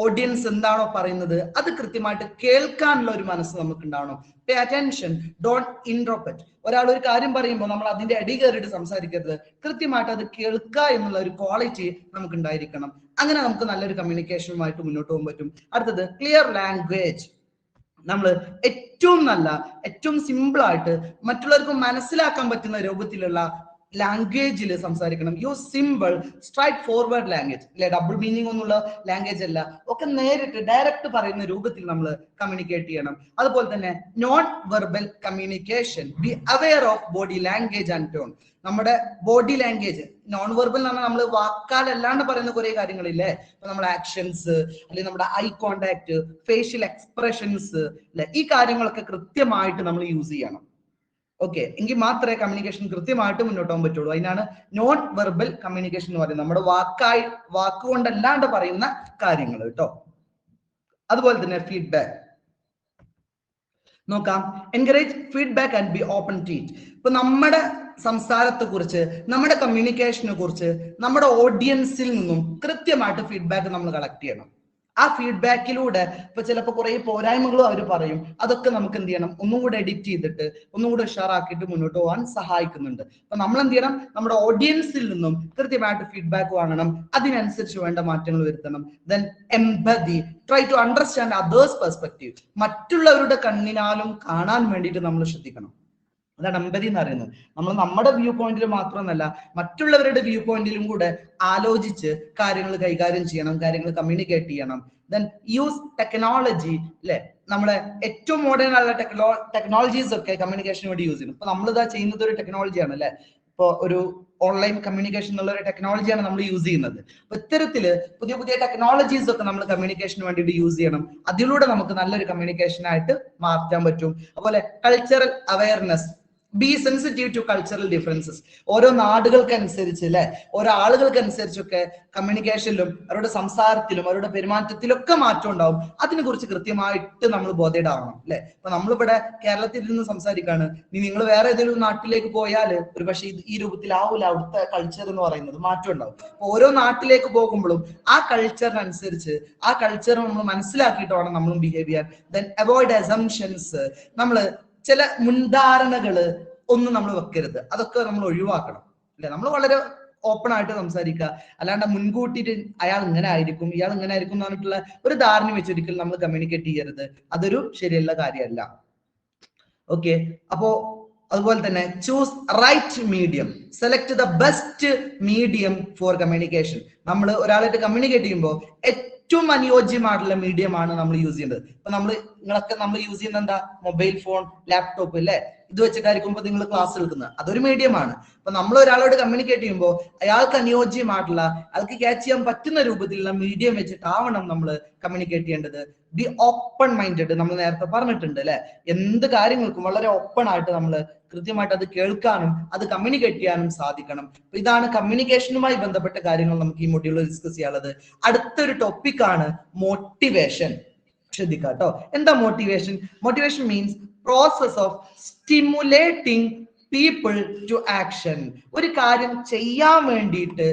Speaker 1: ഓഡിയൻസ് എന്താണോ പറയുന്നത് അത് കൃത്യമായിട്ട് കേൾക്കാനുള്ള ഒരു മനസ്സ് നമുക്ക് ഉണ്ടാവണം. Pay attention, don't interpret. ഒരാൾ ഒരു കാര്യം പറയുമ്പോൾ നമ്മൾ അതിന്റെ അടി കയറിയിട്ട് സംസാരിക്കരുത്, കൃത്യമായിട്ട് അത് കേൾക്കുക എന്നുള്ള ഒരു ക്വാളിറ്റി നമുക്ക് ഉണ്ടായിരിക്കണം. അങ്ങനെ നമുക്ക് നല്ലൊരു കമ്മ്യൂണിക്കേഷനുമായിട്ട് മുന്നോട്ട് പോകാൻ പറ്റും. അടുത്തത് ക്ലിയർ ലാംഗ്വേജ്. നമ്മൾ ഏറ്റവും നല്ല, ഏറ്റവും സിമ്പിൾ ആയിട്ട് മറ്റുള്ളവർക്ക് മനസ്സിലാക്കാൻ പറ്റുന്ന രൂപത്തിലുള്ള ലാംഗ്വേജിൽ സംസാരിക്കണം. Use simple straight forward language, അല്ലെ? ഡബിൾ മീനിങ് ഒന്നുള്ള ലാംഗ്വേജ് അല്ല, ഒക്കെ നേരിട്ട് ഡയറക്റ്റ് പറയുന്ന രൂപത്തിൽ നമ്മൾ കമ്മ്യൂണിക്കേറ്റ് ചെയ്യണം. അതുപോലെ തന്നെ non verbal communication, be aware of body language and tone. നമ്മുടെ ബോഡി ലാംഗ്വേജ്, നോൺ വെർബൽ എന്ന് പറഞ്ഞാൽ നമ്മൾ വാക്കാലല്ലാണ്ട് പറയുന്ന കുറെ കാര്യങ്ങളില്ലേ, ഇപ്പൊ നമ്മുടെ ആക്ഷൻസ് അല്ലെങ്കിൽ നമ്മുടെ ഐ കോണ്ടാക്ട്, ഫേഷ്യൽ എക്സ്പ്രഷൻസ്, അല്ലെ? ഈ കാര്യങ്ങളൊക്കെ കൃത്യമായിട്ട് നമ്മൾ യൂസ് ചെയ്യണം. ഓക്കെ, എങ്കിൽ മാത്രമേ കമ്മ്യൂണിക്കേഷൻ കൃത്യമായിട്ട് മുന്നോട്ട് പോകാൻ പറ്റുള്ളൂ. അതിനാണ് നോൺ വെർബൽ കമ്മ്യൂണിക്കേഷൻ എന്ന് പറയുന്നത്, നമ്മുടെ വാക്കുകൊണ്ടല്ലാണ്ട് പറയുന്ന കാര്യങ്ങൾ കേട്ടോ. അതുപോലെ തന്നെ ഫീഡ്ബാക്ക് നോക്കാം. Encourage feedback and be open to it. ഇപ്പൊ നമ്മുടെ സംസാരത്തെ കുറിച്ച്, നമ്മുടെ കമ്മ്യൂണിക്കേഷനെ കുറിച്ച് നമ്മുടെ ഓഡിയൻസിൽ നിന്നും കൃത്യമായിട്ട് ഫീഡ്ബാക്ക് നമ്മൾ കളക്ട് ചെയ്യണം. ആ ഫീഡ്ബാക്കിലൂടെ ഇപ്പൊ ചിലപ്പോൾ കുറെ പോരായ്മകളും അവർ പറയും, അതൊക്കെ നമുക്ക് എന്ത് ചെയ്യണം? ഒന്നും കൂടെ എഡിറ്റ് ചെയ്തിട്ട് ഒന്നും കൂടെ ഉഷാറാക്കിയിട്ട് മുന്നോട്ട് പോകാൻ സഹായിക്കുന്നുണ്ട്. അപ്പൊ നമ്മൾ എന്ത് ചെയ്യണം? നമ്മുടെ ഓഡിയൻസിൽ നിന്നും കൃത്യമായിട്ട് ഫീഡ്ബാക്ക് വാങ്ങണം, അതിനനുസരിച്ച് വേണ്ട മാറ്റങ്ങൾ വരുത്തണം. Then empathy, try to understand others perspective. മറ്റുള്ളവരുടെ കണ്ണിനാലും കാണാൻ വേണ്ടിയിട്ട് നമ്മൾ ശ്രദ്ധിക്കണം. അതാണ് എംപതി എന്ന് പറയുന്നത്. നമ്മൾ നമ്മുടെ വ്യൂ പോയിന്റിൽ മാത്രമല്ല മറ്റുള്ളവരുടെ വ്യൂ പോയിന്റിലും കൂടെ ആലോചിച്ച് കാര്യങ്ങൾ കൈകാര്യം ചെയ്യണം, കാര്യങ്ങൾ കമ്മ്യൂണിക്കേറ്റ് ചെയ്യണം. ദെൻ യൂസ് ടെക്നോളജി, അല്ലെ? നമ്മളെ ഏറ്റവും മോഡേൺ ആയുള്ള ടെക്നോളജീസ് ഒക്കെ കമ്മ്യൂണിക്കേഷന് വേണ്ടി യൂസ് ചെയ്യണം. ഇപ്പൊ നമ്മളിതാ ചെയ്യുന്നത് ഒരു ടെക്നോളജിയാണ്, അല്ലെ? ഇപ്പൊ ഒരു ഓൺലൈൻ കമ്മ്യൂണിക്കേഷൻ എന്നുള്ള ഒരു ടെക്നോളജിയാണ് നമ്മൾ യൂസ് ചെയ്യുന്നത്. അപ്പൊ ഇത്തരത്തില് പുതിയ പുതിയ ടെക്നോളജീസ് ഒക്കെ നമ്മൾ കമ്മ്യൂണിക്കേഷന് വേണ്ടിയിട്ട് യൂസ് ചെയ്യണം. അതിലൂടെ നമുക്ക് നല്ലൊരു കമ്മ്യൂണിക്കേഷൻ ആയിട്ട് മാറ്റാൻ പറ്റും. അതുപോലെ cultural awareness, be sensitive to cultural differences. ഓരോ നാടുകൾക്കനുസരിച്ച്, അല്ലെ, ഓരോ ആളുകൾക്കനുസരിച്ചൊക്കെ കമ്മ്യൂണിക്കേഷനിലും അവരുടെ സംസാരത്തിലും അവരുടെ പെരുമാറ്റത്തിലൊക്കെ മാറ്റം ഉണ്ടാവും. അതിനെ കുറിച്ച് കൃത്യമായിട്ട് നമ്മൾ ബോധേഡാവണം, അല്ലെ? ഇപ്പൊ നമ്മളിവിടെ കേരളത്തിൽ നിന്ന് സംസാരിക്കാണ്, നിങ്ങൾ വേറെ ഏതെങ്കിലും നാട്ടിലേക്ക് പോയാൽ ഒരു പക്ഷേ ഈ രൂപത്തിലാവൂല അവിടുത്തെ കൾച്ചർ എന്ന് പറയുന്നത്, മാറ്റം ഉണ്ടാവും. അപ്പൊ ഓരോ നാട്ടിലേക്ക് പോകുമ്പോഴും ആ കൾച്ചറിനനുസരിച്ച് ആ കൾച്ചർ നമ്മൾ മനസ്സിലാക്കിയിട്ട് വേണം നമ്മളും ബിഹേവ് ചെയ്യാൻ. Then avoid assumptions. നമ്മള് ചില മുൻധാരണകള് ഒന്നും നമ്മൾ വെക്കരുത്, അതൊക്കെ നമ്മൾ ഒഴിവാക്കണം, അല്ലെ? നമ്മൾ വളരെ ഓപ്പൺ ആയിട്ട് സംസാരിക്കുക, അല്ലാണ്ട് മുൻകൂട്ടിയിട്ട് അയാൾ ഇങ്ങനെ ആയിരിക്കും ഇയാൾ ഇങ്ങനെ ആയിരിക്കും എന്ന് പറഞ്ഞിട്ടുള്ള ഒരു ധാരണ വെച്ചൊരിക്കലും നമ്മൾ കമ്മ്യൂണിക്കേറ്റ് ചെയ്യരുത്. അതൊരു ശരിയുള്ള കാര്യമല്ല. ഓക്കെ, അപ്പോ അതുപോലെ തന്നെ choose right medium, select the best medium for communication. നമ്മൾ ഒരാളായിട്ട് കമ്മ്യൂണിക്കേറ്റ് ചെയ്യുമ്പോൾ ഏറ്റവും അനുയോജ്യമായിട്ടുള്ള മീഡിയമാണ് നമ്മൾ യൂസ് ചെയ്യേണ്ടത്. ഇപ്പൊ നമ്മൾ യൂസ് ചെയ്യുന്ന എന്താ? മൊബൈൽ ഫോൺ, ലാപ്ടോപ്പ്, അല്ലെ? ഇത് വെച്ചിട്ടായിരിക്കും നിങ്ങൾ ക്ലാസ് എടുക്കുന്നത്, അതൊരു മീഡിയമാണ്. അപ്പൊ നമ്മൾ ഒരാളോട് കമ്മ്യൂണിക്കേറ്റ് ചെയ്യുമ്പോൾ അയാൾക്ക് അനുയോജ്യമായിട്ടുള്ള, അയാൾക്ക് ക്യാച്ച് ചെയ്യാൻ പറ്റുന്ന രൂപത്തിലുള്ള മീഡിയം വെച്ചിട്ടാവണം നമ്മൾ കമ്മ്യൂണിക്കേറ്റ് ചെയ്യേണ്ടത്. ബി ഓപ്പൺ മൈൻഡഡ്, നമ്മൾ നേരത്തെ പറഞ്ഞിട്ടുണ്ട്, അല്ലെ? എന്ത് കാര്യങ്ങൾക്കും വളരെ ഓപ്പൺ ആയിട്ട് നമ്മൾ കൃത്യമായിട്ട് അത് കേൾക്കാനും അത് കമ്മ്യൂണിക്കേറ്റ് ചെയ്യാനും സാധിക്കണം. അപ്പൊ ഇതാണ് കമ്മ്യൂണിക്കേഷനുമായി ബന്ധപ്പെട്ട കാര്യങ്ങൾ നമുക്ക് ഈ മൊഡ്യൂളിൽ ഡിസ്കസ് ചെയ്യാനുള്ളത്. അടുത്തൊരു ടോപ്പിക്കാണ് മോട്ടിവേഷൻ. ശ്രദ്ധിക്കുക കേട്ടോ. എന്താ motivation? Motivation means process of stimulating people to action. ഒരു കാര്യം ചെയ്യാൻ വേണ്ടിയിട്ട്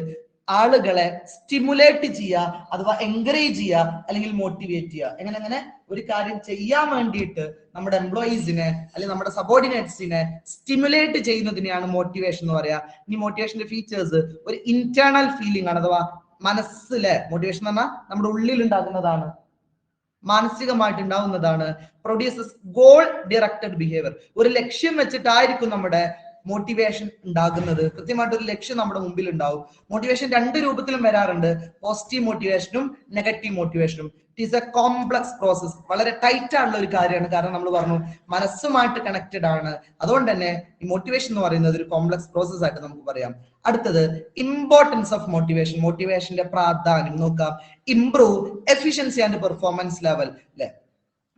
Speaker 1: ആളുകളെ സ്റ്റിമുലേറ്റ് ചെയ്യുക അഥവാ എൻകറേജ് ചെയ്യുക അല്ലെങ്കിൽ മോട്ടിവേറ്റ് ചെയ്യുക. എങ്ങനെ ഒരു കാര്യം ചെയ്യാൻ വേണ്ടിയിട്ട് നമ്മുടെ എംപ്ലോയീസിനെ അല്ലെങ്കിൽ നമ്മുടെ സബോർഡിനേറ്റ്സിനെ സ്റ്റിമുലേറ്റ് ചെയ്യുന്നതിനെയാണ് മോട്ടിവേഷൻ എന്ന് പറയാ. ഇനി മോട്ടിവേഷന്റെ ഫീച്ചേഴ്സ്, ഒരു ഇന്റേണൽ ഫീലിംഗ് ആണ്, അഥവാ മനസ്സിലെ മോട്ടിവേഷൻ എന്ന് പറഞ്ഞാൽ നമ്മുടെ ഉള്ളിൽ ഉണ്ടാകുന്നതാണ്, മാനസികമായിട്ട് ഉണ്ടാവുന്നതാണ്. പ്രൊഡ്യൂസസ് ഗോൾ ഡയറക്റ്റഡ് ബിഹേവിയർ, ഒരു ലക്ഷ്യം വെച്ചിട്ടായിരിക്കും നമ്മുടെ മോട്ടിവേഷൻ ഉണ്ടാകുന്നത്? കൃത്യമായിട്ടൊരു ലക്ഷ്യം നമ്മുടെ മുമ്പിൽ ഉണ്ടാവും. മോട്ടിവേഷൻ രണ്ട് രൂപത്തിലും വരാറുണ്ട്, പോസിറ്റീവ് മോട്ടിവേഷനും നെഗറ്റീവ് മോട്ടിവേഷനും. It is a complex process, വളരെ ടൈറ്റ് ആയിട്ടുള്ള ഒരു കാര്യമാണ്. കാരണം നമ്മൾ പറഞ്ഞു മനസ്സുമായിട്ട് കണക്റ്റഡ് ആണ്. അതുകൊണ്ട് തന്നെ ഈ മോട്ടിവേഷൻ എന്ന് പറയുന്നത് ഒരു കോംപ്ലക്സ് പ്രോസസ് ആയിട്ട് നമുക്ക് പറയാം. അടുത്തത് ഇമ്പോർട്ടൻസ് ഓഫ് മോട്ടിവേഷൻ, മോട്ടിവേഷന്റെ പ്രാധാന്യം നോക്കാം. Improve efficiency and performance level അല്ലെ.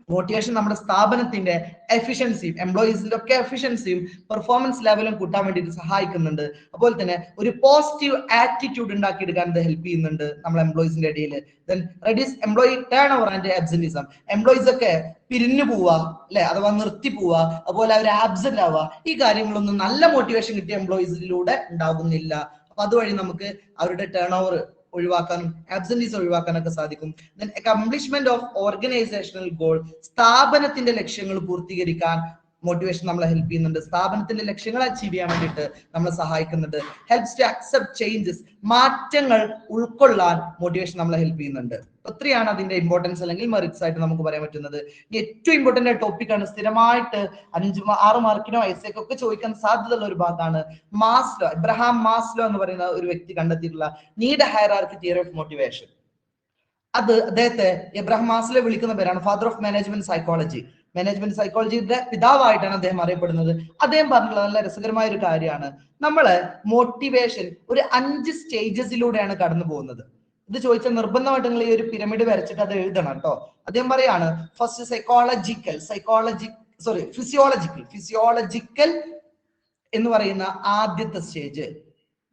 Speaker 1: മോട്ടിവേഷൻ നമ്മുടെ സ്ഥാപനത്തിന്റെ എഫിഷ്യൻസിയും എംപ്ലോയീസിന്റെ ഒക്കെ എഫിഷ്യൻസിയും പെർഫോമൻസ് ലെവലും കൂട്ടാൻ വേണ്ടിയിട്ട് സഹായിക്കുന്നുണ്ട്. അതുപോലെ തന്നെ ഒരു പോസിറ്റീവ് ആറ്റിറ്റ്യൂഡ് ഉണ്ടാക്കിയെടുക്കാൻ ഇത് ഹെൽപ്പ് ചെയ്യുന്നുണ്ട് നമ്മുടെ എംപ്ലോയീസിന്റെ ഇടയിൽ. Then reduce employee turnover and absenteeism. Employees ഒക്കെ പിരിഞ്ഞു പോവുക അല്ലെ, അഥവാ നിർത്തി പോവുക, അതുപോലെ അവർ ആബ്സെന്റ് ആവുക, ഈ കാര്യങ്ങളൊന്നും നല്ല മോട്ടിവേഷൻ കിട്ടിയ എംപ്ലോയീസിലൂടെ ഉണ്ടാകുന്നില്ല. അപ്പൊ അതുവഴി നമുക്ക് അവരുടെ ടേൺ ഓവർ ഒഴിവാക്കാനും ആബ്സെന്റീസ് ഒഴിവാക്കാനൊക്കെ സാധിക്കും. Then accomplishment of organisational goal, സ്ഥാപനത്തിന്റെ ലക്ഷ്യങ്ങൾ പൂർത്തീകരിക്കാൻ മോട്ടിവേഷൻ നമ്മളെ ഹെൽപ്പ് ചെയ്യുന്നുണ്ട്. സ്ഥാപനത്തിന്റെ ലക്ഷ്യങ്ങൾ അച്ചീവ് ചെയ്യാൻ വേണ്ടിയിട്ട് നമ്മളെ സഹായിക്കുന്നുണ്ട്. ഹെൽപ്സ് ടു അക്സെപ്റ്റ് ചേഞ്ചസ്, മാറ്റങ്ങൾ ഉൾക്കൊള്ളാൻ മോട്ടിവേഷൻ നമ്മളെ ഹെൽപ്പ് ചെയ്യുന്നുണ്ട്. ഒത്തിരിയാണ് അതിന്റെ ഇമ്പോർട്ടൻസ് അല്ലെങ്കിൽ മെറിറ്റ്സ് ആയിട്ട് നമുക്ക് പറയാൻ പറ്റുന്നത്. ഏറ്റവും ഇമ്പോർട്ടന്റ് ടോപ്പിക് ആണ്, സ്ഥിരമായിട്ട് 5-6 മാർക്കിനോ ഐസേക്കൊക്കെ ചോദിക്കാൻ സാധ്യതയുള്ള ഒരു ഭാഗമാണ് മാസ്ലോ. എബ്രഹാം മാസ്ലോ എന്ന് പറയുന്ന ഒരു വ്യക്തി കണ്ടെത്തിയിട്ടുള്ള need hierarchy theory of motivation. അത് അദ്ദേഹത്തെ എബ്രഹാം മാസ്ലോ വിളിക്കുന്ന പേരാണ് father of management psychology. Management സൈക്കോളജിയുടെ പിതാവായിട്ടാണ് അദ്ദേഹം അറിയപ്പെടുന്നത്. അദ്ദേഹം പറഞ്ഞുള്ള നല്ല രസകരമായ ഒരു കാര്യമാണ്, നമ്മള് മോട്ടിവേഷൻ ഒരു 5 സ്റ്റേജസിലൂടെയാണ് കടന്നു പോകുന്നത്. ഇത് ചോദിച്ചാൽ നിർബന്ധമായിട്ട് നിങ്ങൾ ഈ ഒരു പിരമിഡ് വരച്ചിട്ട് അത് എഴുതണം കേട്ടോ. അദ്ദേഹം പറയാണ് ഫസ്റ്റ് ഫിസിയോളജിക്കൽ എന്ന് പറയുന്ന ആദ്യത്തെ stage,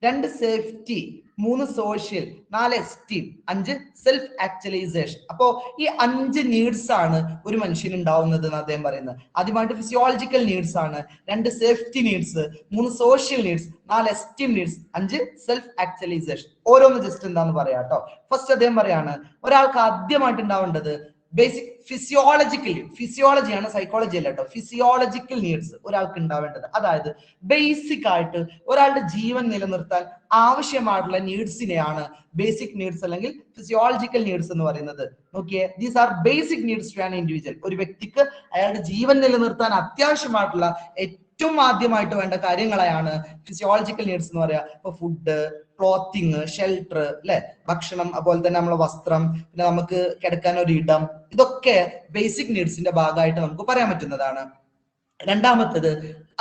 Speaker 1: 2 safety, 3 social, 4 esteem, 5 self actualization. അപ്പോ ഈ 5 നീഡ്സ് ആണ് ഒരു മനുഷ്യന് ഉണ്ടാവുന്നത് എന്ന് അദ്ദേഹം പറയുന്നത്. ആദ്യമായിട്ട് ഫിസിയോളജിക്കൽ നീഡ്സ് ആണ്, 2 safety needs, 3 social needs, 4 esteem needs, 5 self actualization. ഓരോന്ന് ജസ്റ്റ് എന്താന്ന് പറയാം കേട്ടോ. ഫസ്റ്റ് അദ്ദേഹം പറയാണ് ഒരാൾക്ക് ആദ്യമായിട്ട് ഉണ്ടാവേണ്ടത് ബേസിക് ഫിസിയോളജിയാണ്, സൈക്കോളജി അല്ല കേട്ടോ. ഫിസിയോളജിക്കൽ നീഡ്സ് ഒരാൾക്ക് ഉണ്ടാവേണ്ടത്, അതായത് ബേസിക് ആയിട്ട് ഒരാളുടെ ജീവൻ നിലനിർത്താൻ ആവശ്യമായിട്ടുള്ള നീഡ്സിനെയാണ് ബേസിക് നീഡ്സ് അല്ലെങ്കിൽ ഫിസിയോളജിക്കൽ നീഡ്സ് എന്ന് പറയുന്നത്. നോക്കിയേ, these are basic needs to an individual. ഒരു വ്യക്തിക്ക് അയാളുടെ ജീവൻ നിലനിർത്താൻ അത്യാവശ്യമായിട്ടുള്ള ഏറ്റവും ആദ്യമായിട്ട് വേണ്ട കാര്യങ്ങളെയാണ് ഫിസിയോളജിക്കൽ നീഡ്സ് എന്ന് പറയാ. ഇപ്പൊ ഫുഡ്, ക്ലോത്തിങ്, ഷെൽട്ടർ അല്ലെ, ഭക്ഷണം, അതുപോലെ തന്നെ നമ്മളെ വസ്ത്രം, പിന്നെ നമുക്ക് കിടക്കാൻ ഒരു ഇടം, ഇതൊക്കെ ബേസിക് നീഡ്സിന്റെ ഭാഗമായിട്ട് നമുക്ക് പറയാൻ പറ്റുന്നതാണ്. രണ്ടാമത്തേത്,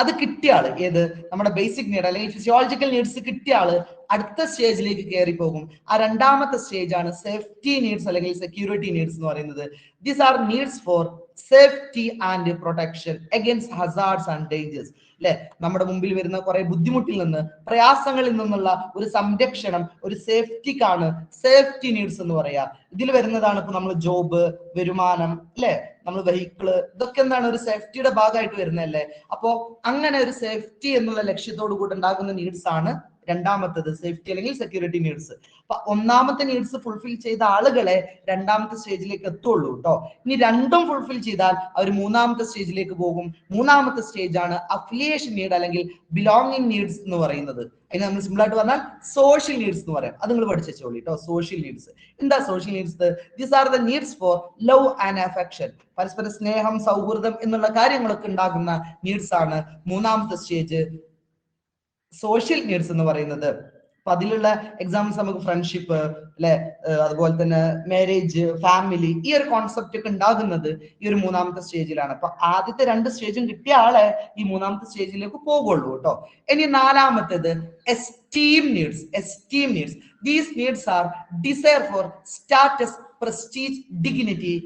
Speaker 1: അത് കിട്ടിയ ആള്, ഏത് നമ്മുടെ ബേസിക് നീഡ് അല്ലെങ്കിൽ ഫിസിയോളജിക്കൽ നീഡ്സ് കിട്ടിയ ആള് അടുത്ത സ്റ്റേജിലേക്ക് കയറി പോകും. ആ രണ്ടാമത്തെ സ്റ്റേജ് ആണ് സേഫ്റ്റി നീഡ്സ് അല്ലെങ്കിൽ സെക്യൂരിറ്റി നീഡ്സ് എന്ന് പറയുന്നത്. These are needs for safety and protection against hazards and dangers അല്ലെ. നമ്മുടെ മുമ്പിൽ വരുന്ന കുറെ ബുദ്ധിമുട്ടിൽ നിന്ന്, പ്രയാസങ്ങളിൽ നിന്നുള്ള ഒരു സംരക്ഷണം, ഒരു സേഫ്റ്റിക്കാണ് സേഫ്റ്റി നീഡ്സ് എന്ന് പറയാ. ഇതിൽ വരുന്നതാണ് ഇപ്പൊ നമ്മൾ ജോബ്, വരുമാനം അല്ലെ, നമ്മൾ വെഹിക്കിള്, ഇതൊക്കെ എന്താണ് ഒരു സേഫ്റ്റിയുടെ ഭാഗമായിട്ട് വരുന്നതല്ലേ. അപ്പോ അങ്ങനെ ഒരു സേഫ്റ്റി എന്നുള്ള ലക്ഷ്യത്തോടു കൂടി ഉണ്ടാകുന്ന നീഡ്സ് ആണ് രണ്ടാമത്തത്, സേഫ്റ്റി അല്ലെങ്കിൽ സെക്യൂരിറ്റി നീഡ്സ്. അപ്പൊ ഒന്നാമത്തെ നീഡ്സ് ഫുൾഫിൽ ചെയ്ത ആളുകളെ രണ്ടാമത്തെ സ്റ്റേജിലേക്ക് എത്തുള്ളൂ കേട്ടോ. ഇനി രണ്ടും ഫുൾഫിൽ ചെയ്താൽ അവർ മൂന്നാമത്തെ സ്റ്റേജിലേക്ക് പോകും. മൂന്നാമത്തെ സ്റ്റേജ് ആണ് അഫിലിയേഷൻ നീഡ് അല്ലെങ്കിൽ ബിലോങ്ങിങ് നീഡ്സ് എന്ന് പറയുന്നത്. അതിന് നമ്മൾ സിമ്പിൾ ആയിട്ട് പറഞ്ഞാൽ സോഷ്യൽ നീഡ്സ് എന്ന് പറയാം. അത് നിങ്ങൾ പഠിച്ചോളൂ കേട്ടോ. സോഷ്യൽ നീഡ്സ് എന്താ? Social needs, these are the needs four love and affection. പരസ്പര സ്നേഹം, സൗഹൃദം എന്നുള്ള കാര്യങ്ങളൊക്കെ ഉണ്ടാകുന്ന നീഡ്സ് ആണ് മൂന്നാമത്തെ സ്റ്റേജ് സോഷ്യൽ നീഡ്സ് എന്ന് പറയുന്നത്. അപ്പൊ അതിലുള്ള എക്സാമ്പിൾസ് നമുക്ക് ഫ്രണ്ട്ഷിപ്പ് അല്ലെ, അതുപോലെ തന്നെ മാരേജ്, ഫാമിലി, ഈ ഒരു കോൺസെപ്റ്റ് ഒക്കെ ഉണ്ടാകുന്നത് ഈ ഒരു മൂന്നാമത്തെ സ്റ്റേജിലാണ്. അപ്പൊ ആദ്യത്തെ 2 സ്റ്റേജും കിട്ടിയ ആളെ ഈ മൂന്നാമത്തെ സ്റ്റേജിലേക്ക് പോകുള്ളൂ കേട്ടോ. ഇനി നാലാമത്തേത് esteem needs. These needs are desire for status, prestige, dignity,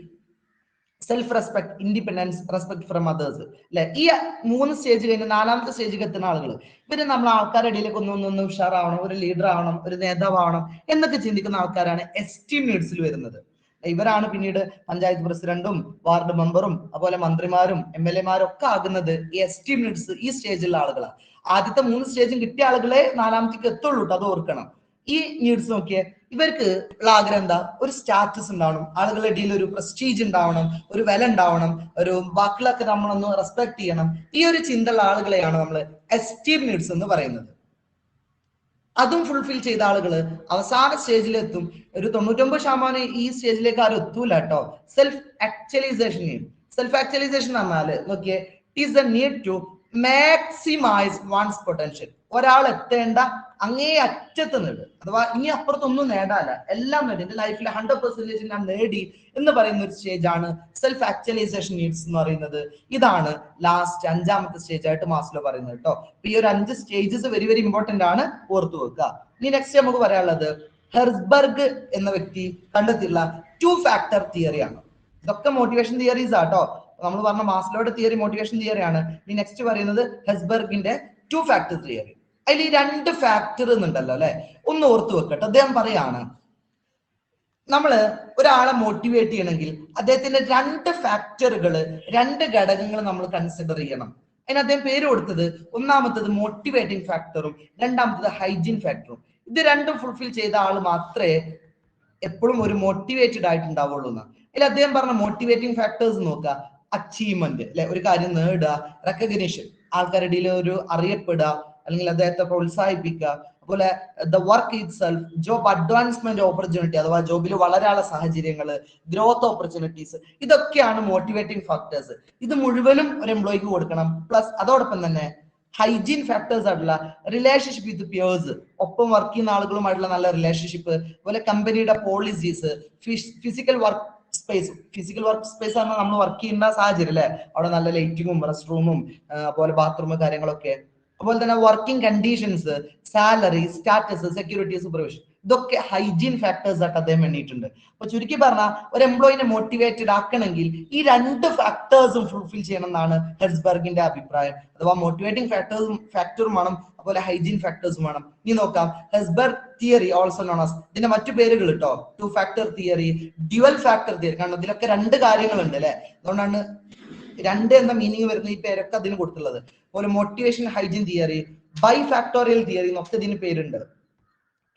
Speaker 1: self respect, independence, respect from others അല്ലെ. ഈ 3 സ്റ്റേജ് കഴിഞ്ഞ് നാലാമത്തെ സ്റ്റേജിൽ എത്തുന്ന ആളുകൾ, ഇവര് നമ്മൾ ആൾക്കാരുടെ ഇടയിലേക്ക് ഒന്ന് ഉഷാറാവണം, ഒരു ലീഡർ ആവണം, ഒരു നേതാവാവണം എന്നൊക്കെ ചിന്തിക്കുന്ന ആൾക്കാരാണ് എസ്റ്റീം നീഡ്സിൽ വരുന്നത്. ഇവരാണ് പിന്നീട് പഞ്ചായത്ത് പ്രസിഡന്റും വാർഡ് മെമ്പറും അതുപോലെ മന്ത്രിമാരും MLA-മാരും ഒക്കെ ആകുന്നത് ഈ എസ്റ്റീം നീഡ്സ് ഈ സ്റ്റേജിലുള്ള ആളുകളാണ്. ആദ്യത്തെ 3 സ്റ്റേജും കിട്ടിയ ആളുകളെ നാലാമത്തേക്ക് എത്തുള്ളൂ, അത് ഓർക്കണം. ഈ നീഡ്സ് നോക്കിയേ, ഇവർക്ക് ഉള്ള ആഗ്രഹം എന്താ? ഒരു സ്റ്റാറ്റസ് ഉണ്ടാവണം, ആളുകളുടെ ഇടയിൽ ഒരു പ്രസ്റ്റീജ് ഉണ്ടാവണം, ഒരു വില ഉണ്ടാവണം, ഒരു വാക്കുകളൊക്കെ നമ്മളൊന്ന് റെസ്പെക്ട് ചെയ്യണം. ഈ ഒരു ചിന്തയുള്ള ആളുകളെയാണ് നമ്മൾ എസ്റ്റീം നീഡ്സ് എന്ന് പറയുന്നത്. അതും ഫുൾഫിൽ ചെയ്ത ആളുകൾ അവസാന സ്റ്റേജിലെത്തും. ഒരു 99% ഈ സ്റ്റേജിലേക്ക് ആരും എത്തൂല കേട്ടോ. സെൽഫ് ആക്ച്വലൈസേഷൻ എന്ന് പറഞ്ഞാല് നോക്കിയേ, it is the need to maximize one's potential. ഒരാൾ എത്തേണ്ട അങ്ങേ അറ്റത്ത് നേടുക, അഥവാ ഇനി അപ്പുറത്തൊന്നും നേടാല്ല, എല്ലാം നേടി, എന്റെ ലൈഫിൽ 100% ഞാൻ നേടി എന്ന് പറയുന്ന ഒരു സ്റ്റേജ് ആണ് സെൽഫ് ആക്ച്വലൈസേഷൻ നീഡ്സ് എന്ന് പറയുന്നത്. ഇതാണ് ലാസ്റ്റ് 5ാമത്തെ സ്റ്റേജ് ആയിട്ട് മാസ്ലോ പറയുന്നത് കേട്ടോ. ഈ ഒരു 5 സ്റ്റേജസ് വെരി വെരി ഇമ്പോർട്ടന്റ് ആണ്, ഓർത്തു വെക്കുക. ഇനി നെക്സ്റ്റ് നമുക്ക് പറയാനുള്ളത് ഹെർസ്ബർഗ് എന്ന വ്യക്തി കണ്ടെത്തിയുള്ള 2 ഫാക്ടർ തിയറിയാണ്. ഇതൊക്കെ മോട്ടിവേഷൻ തിയറീസ് ആട്ടോ. നമ്മൾ പറഞ്ഞ മാസ്ലോയുടെ തിയറി മോട്ടിവേഷൻ തിയറി ആണ്. ഇനി നെക്സ്റ്റ് പറയുന്നത് ഹെർസ്ബർഗിന്റെ 2 ഫാക്ടർ തിയറി. അതിൽ ഈ 2 ഫാക്ടർ എന്നുണ്ടല്ലോ അല്ലെ, ഒന്ന് ഓർത്തു വെക്കട്ടെ. അദ്ദേഹം പറയാണ് നമ്മള് ഒരാളെ മോട്ടിവേറ്റ് ചെയ്യണമെങ്കിൽ അദ്ദേഹത്തിന്റെ 2 ഫാക്ടറുകൾ, 2 ഘടകങ്ങൾ നമ്മൾ കൺസിഡർ ചെയ്യണം. അതിന് അദ്ദേഹം പേര് കൊടുത്തത്, ഒന്നാമത്തത് മോട്ടിവേറ്റിംഗ് ഫാക്ടറും രണ്ടാമത്തത് ഹൈജീൻ ഫാക്ടറും. ഇത് രണ്ടും ഫുൾഫിൽ ചെയ്ത ആൾ മാത്രമേ എപ്പോഴും ഒരു മോട്ടിവേറ്റഡ് ആയിട്ടുണ്ടാവുള്ളൂ എന്ന്. അതിൽ അദ്ദേഹം പറഞ്ഞ മോട്ടിവേറ്റിംഗ് ഫാക്ടേഴ്സ് നോക്കുക, അച്ചീവ്മെന്റ് അല്ലെ, ഒരു കാര്യം നേടുക, റെക്കഗ്നിഷൻ, ആൾക്കാരുടെ ഇടയിൽ ഒരു അറിയപ്പെടുക, അല്ലെങ്കിൽ അദ്ദേഹത്തെ പ്രോത്സാഹിപ്പിക്കുക, അതുപോലെ the work it self, job advancement opportunity, അഥവാ ജോബിൽ വളരാനുള്ള സാഹചര്യങ്ങൾ, ഗ്രോത്ത് ഓപ്പർച്യൂണിറ്റീസ്, ഇതൊക്കെയാണ് മോട്ടിവേറ്റിംഗ് ഫാക്ടേഴ്സ്. ഇത് മുഴുവനും ഒരു എംപ്ലോയിക്ക് കൊടുക്കണം. പ്ലസ് അതോടൊപ്പം തന്നെ ഹൈജീൻ ഫാക്ടേഴ്സ് ആയിട്ടുള്ള റിലേഷൻഷിപ്പ് വിത്ത് പിയേഴ്സ്, ഒപ്പം വർക്ക് ചെയ്യുന്ന ആളുകളുമായിട്ടുള്ള നല്ല റിലേഷൻഷിപ്പ്, അതുപോലെ കമ്പനിയുടെ പോളിസീസ്, ഫിസിക്കൽ വർക്ക് സ്പേസ് ആണ് നമ്മൾ വർക്ക് ചെയ്യുന്ന സാഹചര്യം അല്ലെ, അവിടെ നല്ല ലൈറ്റിങ്ങും റെസ്റ്റ് റൂമും അതുപോലെ ബാത്റൂം കാര്യങ്ങളൊക്കെ, അതുപോലെ തന്നെ working conditions, salary, status, security, supervision, ഇതൊക്കെ ഹൈജീൻ ഫാക്ടേഴ്സ് ആയിട്ട് അദ്ദേഹം എണ്ണിയിട്ടുണ്ട്. അപ്പൊ ചുരുക്കി പറഞ്ഞാൽ ഒരു എംപ്ലോയിനെ മോട്ടിവേറ്റഡ് ആക്കണമെങ്കിൽ ഈ 2 ഫാക്ടേഴ്സും ഫുൾഫിൽ ചെയ്യണം എന്നാണ് ഹെർസ്ബർഗിന്റെ അഭിപ്രായം. അഥവാ മോട്ടിവേറ്റിംഗ് ഫാക്ടറും വേണം, അതുപോലെ ഹൈജീൻ ഫാക്ടേഴ്സും വേണം. ഇനി നോക്കാം, ഹെർസ്ബർഗ് തിയറി ഓൾസോ നോൺ ആസ്, ഇതിന്റെ മറ്റു പേരുകൾ കേട്ടോ, 2 factor theory, dual factor theory. കാരണം ഇതിലൊക്കെ 2 കാര്യങ്ങളുണ്ട് അല്ലെ, അതുകൊണ്ടാണ് 2 എന്ന മീനിങ് വരുന്ന ഈ പേരൊക്കെ അതിന് കൊടുത്തുള്ളത്. അതുപോലെ motivation hygiene theory, bi factorial theory എന്നൊക്കെ ഇതിന് പേരുണ്ട്.